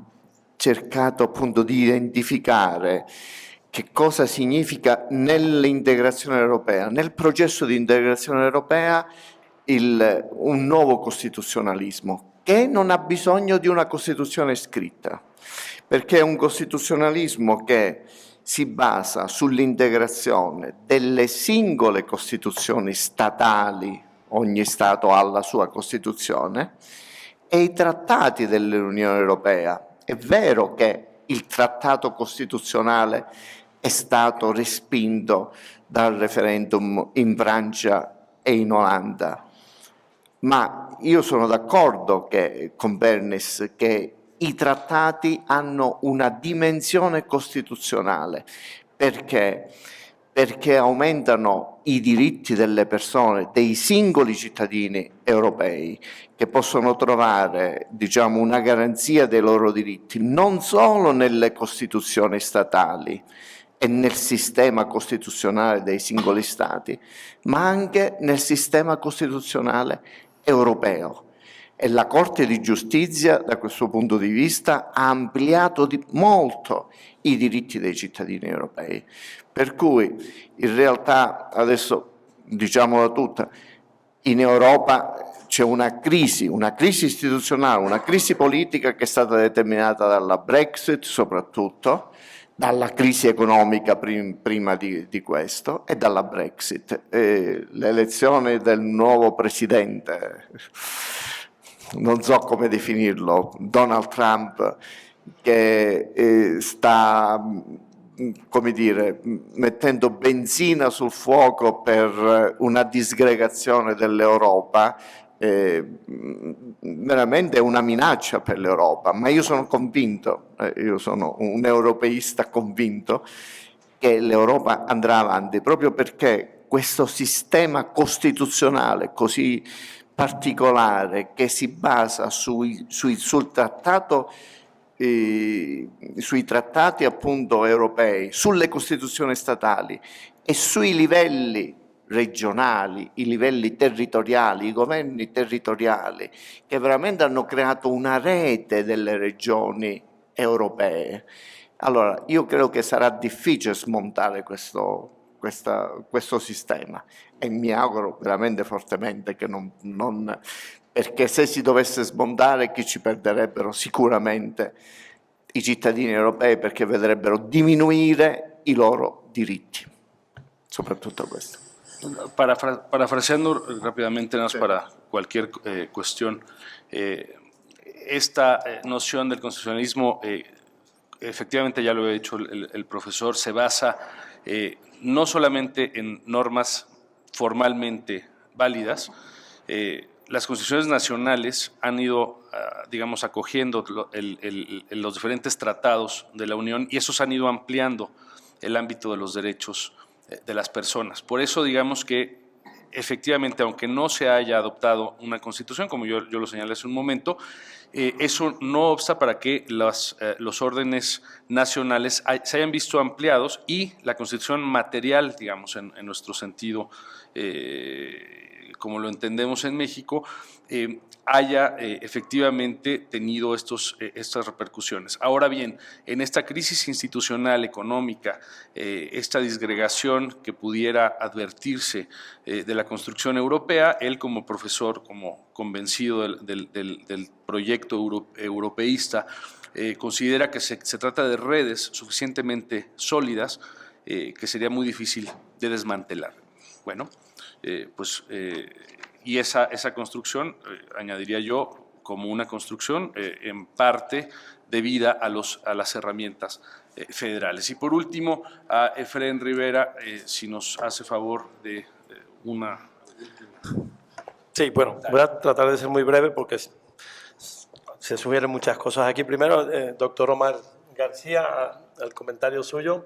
cercato appunto di identificare che cosa significa nell'integrazione europea, nel processo di integrazione europea, un nuovo costituzionalismo che non ha bisogno di una Costituzione scritta, perché è un costituzionalismo che si basa sull'integrazione delle singole Costituzioni statali, ogni Stato ha la sua Costituzione, e i trattati dell'Unione Europea. È vero che il trattato costituzionale è stato respinto dal referendum in Francia e in Olanda, ma io sono d'accordo con Pernis che i trattati hanno una dimensione costituzionale. Perché? Perché aumentano i diritti delle persone, dei singoli cittadini europei, che possono trovare, diciamo, una garanzia dei loro diritti non solo nelle Costituzioni statali e nel sistema costituzionale dei singoli Stati, ma anche nel sistema costituzionale europeo. E la Corte di Giustizia, da questo punto di vista, ha ampliato molto i diritti dei cittadini europei. Per cui, in realtà, adesso diciamola tutta, in Europa c'è una crisi istituzionale, una crisi politica che è stata determinata dalla Brexit soprattutto, dalla crisi economica prima di questo e dalla Brexit. L'elezione del nuovo presidente, non so come definirlo, Donald Trump, che sta, come dire, mettendo benzina sul fuoco per una disgregazione dell'Europa, veramente è una minaccia per l'Europa, ma io sono convinto, io sono un europeista convinto, che l'Europa andrà avanti proprio perché questo sistema costituzionale così particolare che si basa sul trattato, sui trattati appunto europei, sulle costituzioni statali e sui livelli regionali, i livelli territoriali, i governi territoriali, che veramente hanno creato una rete delle regioni europee. Allora, io credo che sarà difficile smontare questo sistema e mi auguro veramente fortemente che non perché se si dovesse smontare chi ci perderebbero sicuramente i cittadini europei, perché vedrebbero diminuire i loro diritti, soprattutto questo. Parafraseando rápidamente, nada más para cualquier cuestión, esta noción del constitucionalismo, efectivamente ya lo había dicho el profesor, se basa no solamente en normas formalmente válidas. Las constituciones nacionales han ido, digamos, acogiendo los diferentes tratados de la Unión y esos han ido ampliando el ámbito de los derechos de las personas. Por eso, digamos que efectivamente, aunque no se haya adoptado una constitución, como yo lo señalé hace un momento, eso no obsta para que los órdenes nacionales se hayan visto ampliados y la constitución material, digamos, en nuestro sentido, como lo entendemos en México, haya efectivamente tenido estas repercusiones. Ahora bien, en esta crisis institucional, económica, esta disgregación que pudiera advertirse de la construcción europea, él como profesor, como convencido del proyecto europeísta, considera que se trata de redes suficientemente sólidas que sería muy difícil de desmantelar. Bueno, y esa construcción, añadiría yo, como una construcción en parte debida a las herramientas federales. Y por último, a Efraín Rivera, si nos hace favor de una... Sí, bueno, voy a tratar de ser muy breve porque se sugieren muchas cosas aquí. Primero, doctor Omar García, al comentario suyo,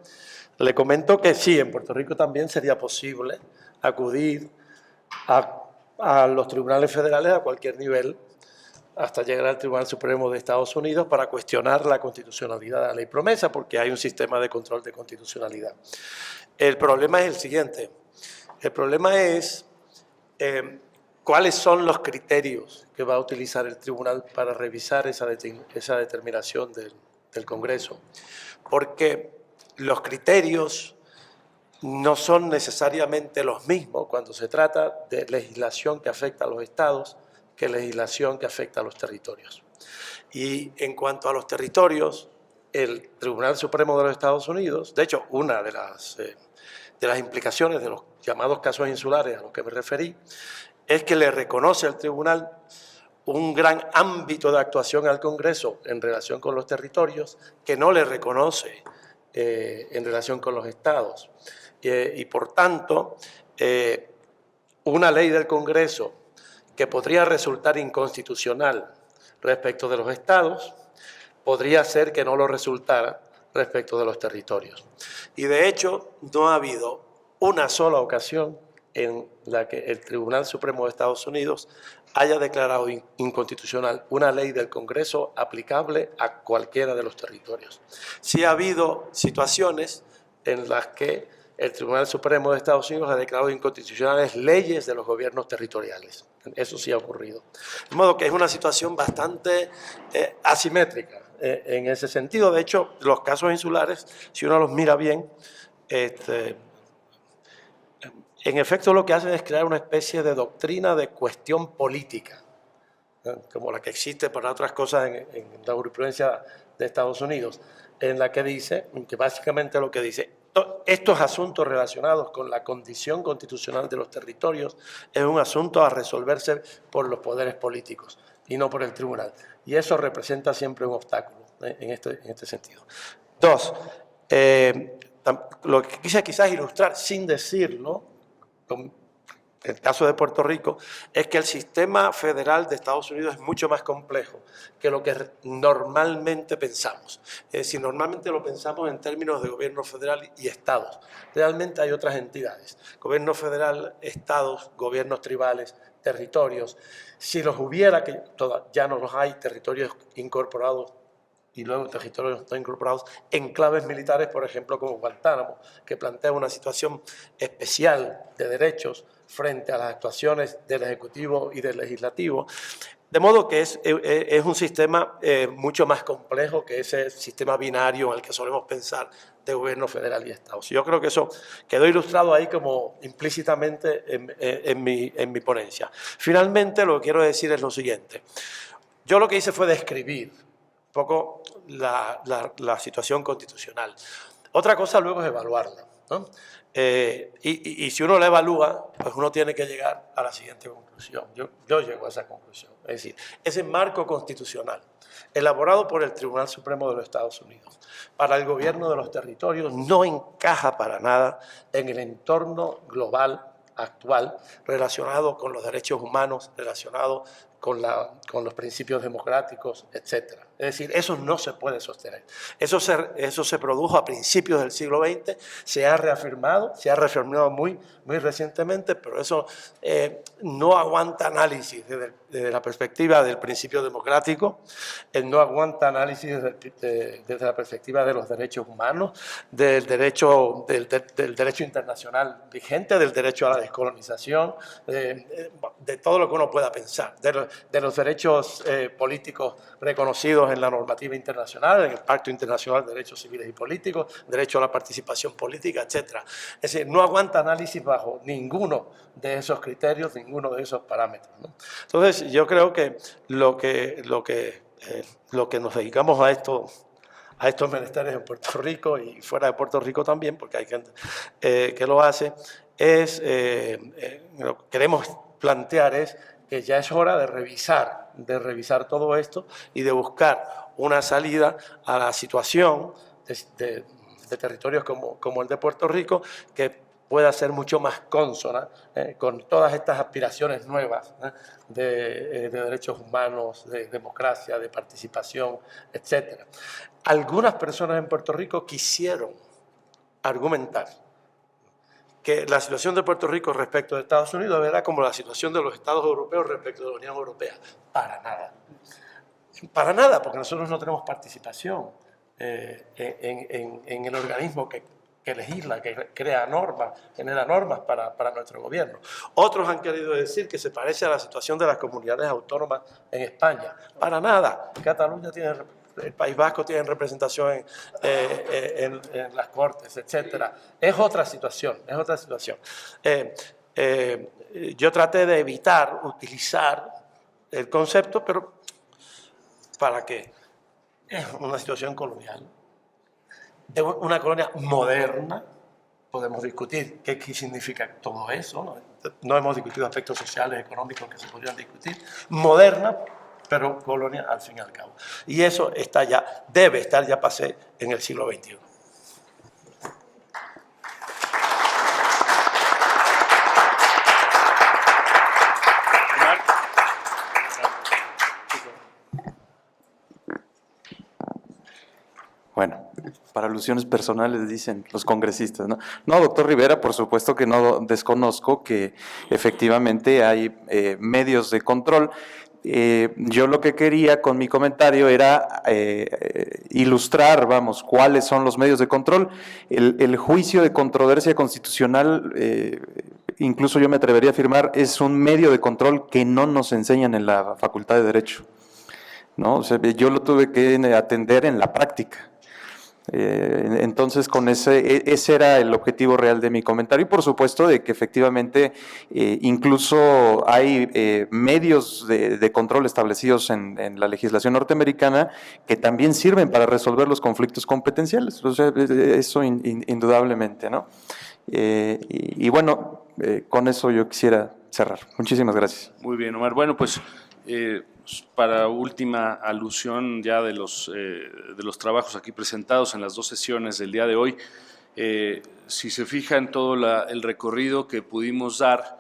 le comento que sí, en Puerto Rico también sería posible acudir a los tribunales federales a cualquier nivel hasta llegar al Tribunal Supremo de Estados Unidos para cuestionar la constitucionalidad de la ley promesa, porque hay un sistema de control de constitucionalidad. El problema es el siguiente. El problema es cuáles son los criterios que va a utilizar el tribunal para revisar esa determinación del Congreso. Porque los criterios no son necesariamente los mismos cuando se trata de legislación que afecta a los estados que legislación que afecta a los territorios. Y en cuanto a los territorios, el Tribunal Supremo de los Estados Unidos, de hecho, una de las implicaciones de los llamados casos insulares a los que me referí, es que le reconoce al tribunal un gran ámbito de actuación al Congreso en relación con los territorios que no le reconoce en relación con los estados. Y por tanto, una ley del Congreso que podría resultar inconstitucional respecto de los estados, podría ser que no lo resultara respecto de los territorios. Y de hecho, no ha habido una sola ocasión en la que el Tribunal Supremo de Estados Unidos haya declarado inconstitucional una ley del Congreso aplicable a cualquiera de los territorios. Sí ha habido situaciones en las que el Tribunal Supremo de Estados Unidos ha declarado inconstitucionales leyes de los gobiernos territoriales. Eso sí ha ocurrido. De modo que es una situación bastante asimétrica en ese sentido. De hecho, los casos insulares, si uno los mira bien, en efecto lo que hacen es crear una especie de doctrina de cuestión política, como la que existe para otras cosas en la jurisprudencia de Estados Unidos. en la que dice, que básicamente lo que dice, estos asuntos relacionados con la condición constitucional de los territorios es un asunto a resolverse por los poderes políticos y no por el tribunal. Y eso representa siempre un obstáculo en este sentido. Dos, lo que quise quizás ilustrar sin decirlo, con el caso de Puerto Rico, es que el sistema federal de Estados Unidos es mucho más complejo que lo que normalmente pensamos. Es decir, normalmente lo pensamos en términos de gobierno federal y estados. Realmente hay otras entidades, gobierno federal, estados, gobiernos tribales, territorios. Si los hubiera, que ya no los hay, territorios incorporados y luego territorios no incorporados, enclaves militares, por ejemplo, como Guantánamo, que plantea una situación especial de derechos frente a las actuaciones del Ejecutivo y del Legislativo. De modo que es un sistema mucho más complejo que ese sistema binario en el que solemos pensar de gobierno federal y Estados. Yo creo que eso quedó ilustrado ahí como implícitamente en mi ponencia. Finalmente, lo que quiero decir es lo siguiente. Yo lo que hice fue describir un poco la situación constitucional. Otra cosa luego es evaluarla, ¿no? Y si uno la evalúa, pues uno tiene que llegar a la siguiente conclusión. Yo llego a esa conclusión. Es decir, ese marco constitucional elaborado por el Tribunal Supremo de los Estados Unidos para el gobierno de los territorios no encaja para nada en el entorno global actual relacionado con los derechos humanos, relacionado con los principios democráticos, etc. Es decir, eso no se puede sostener. Eso se produjo a principios del siglo XX, se ha reafirmado muy recientemente, pero eso no aguanta análisis desde la perspectiva del principio democrático, no aguanta análisis desde la perspectiva de los derechos humanos, del derecho internacional vigente, del derecho a la descolonización, de todo lo que uno pueda pensar, de los derechos políticos reconocidos en la normativa internacional, en el Pacto Internacional de Derechos Civiles y Políticos, derecho a la participación política, etc. Es decir, no aguanta análisis bajo ninguno de esos criterios, ninguno de esos parámetros, ¿no? Entonces, yo creo que lo que nos dedicamos a estos menesteres en Puerto Rico y fuera de Puerto Rico también, porque hay gente que lo hace, lo que queremos plantear es que ya es hora de revisar todo esto y de buscar una salida a la situación de territorios como el de Puerto Rico, que pueda ser mucho más consona con todas estas aspiraciones nuevas de derechos humanos, de democracia, de participación, etc. Algunas personas en Puerto Rico quisieron argumentar que la situación de Puerto Rico respecto de Estados Unidos era como la situación de los Estados europeos respecto de la Unión Europea. Para nada. Para nada, porque nosotros no tenemos participación en el organismo que legisla, que crea normas, genera normas para nuestro gobierno. Otros han querido decir que se parece a la situación de las comunidades autónomas en España. Para nada. Cataluña tiene, el País Vasco tiene representación en las Cortes, etc. Es otra situación, es otra situación. Yo traté de evitar utilizar el concepto, pero ¿para qué? Es una situación colonial. De una colonia moderna, podemos discutir qué significa todo eso, ¿no? No hemos discutido aspectos sociales, económicos que se podrían discutir. Moderna, pero colonia al fin y al cabo. Y eso está ya, debe estar ya pasé en el siglo XXI. Bueno, para alusiones personales dicen los congresistas, ¿no? No, doctor Rivera, por supuesto que no desconozco que efectivamente hay medios de control. Yo lo que quería con mi comentario era ilustrar, vamos, cuáles son los medios de control. El juicio de controversia constitucional, incluso yo me atrevería a afirmar, es un medio de control que no nos enseñan en la Facultad de Derecho, ¿no? O sea, yo lo tuve que atender en la práctica. Entonces, con ese era el objetivo real de mi comentario y por supuesto de que efectivamente incluso hay medios de control establecidos en la legislación norteamericana que también sirven para resolver los conflictos competenciales. O sea, eso indudablemente, ¿no? Y bueno, con eso yo quisiera cerrar. Muchísimas gracias. Muy bien, Omar. Bueno, pues para última alusión ya de los trabajos aquí presentados en las dos sesiones del día de hoy, si se fija en todo el recorrido que pudimos dar,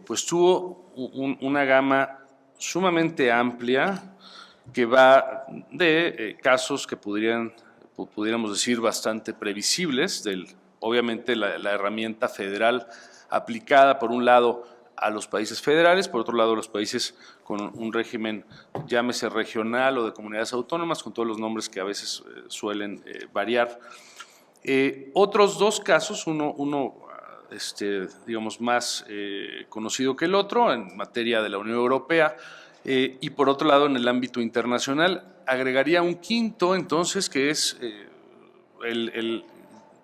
pues tuvo una gama sumamente amplia que va de casos que pudiéramos decir bastante previsibles, obviamente la herramienta federal aplicada por un lado a los países federales, por otro lado a los países con un régimen, llámese regional o de comunidades autónomas, con todos los nombres que a veces suelen variar. Otros dos casos, uno digamos más conocido que el otro en materia de la Unión Europea, y por otro lado en el ámbito internacional, agregaría un quinto entonces que es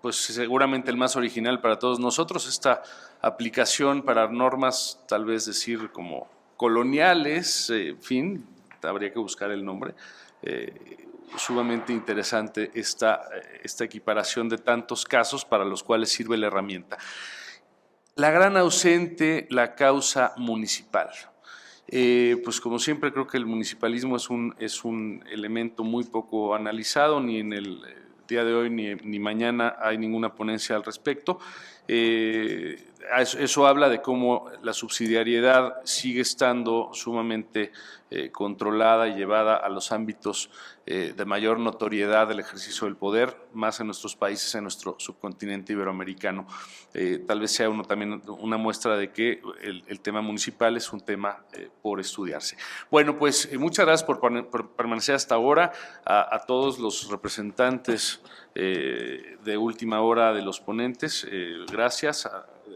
pues seguramente el más original para todos nosotros, esta aplicación para normas, tal vez decir como coloniales, en fin, habría que buscar el nombre. Sumamente interesante esta equiparación de tantos casos para los cuales sirve la herramienta. La gran ausente, la causa municipal. Pues como siempre creo que el municipalismo es un elemento muy poco analizado, ni en el día de hoy ni mañana hay ninguna ponencia al respecto. Eso habla de cómo la subsidiariedad sigue estando sumamente controlada y llevada a los ámbitos de mayor notoriedad del ejercicio del poder, más en nuestros países, en nuestro subcontinente iberoamericano. Tal vez sea también una muestra de que el tema municipal es un tema por estudiarse. Bueno, pues muchas gracias por permanecer hasta ahora, a todos los representantes de última hora de los ponentes, gracias,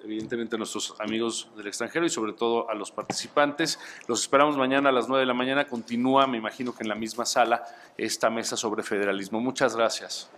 evidentemente a nuestros amigos del extranjero y sobre todo a los participantes. Los esperamos mañana a las 9 de la mañana, continúa, me imagino que en la misma sala, esta mesa sobre federalismo. Muchas gracias.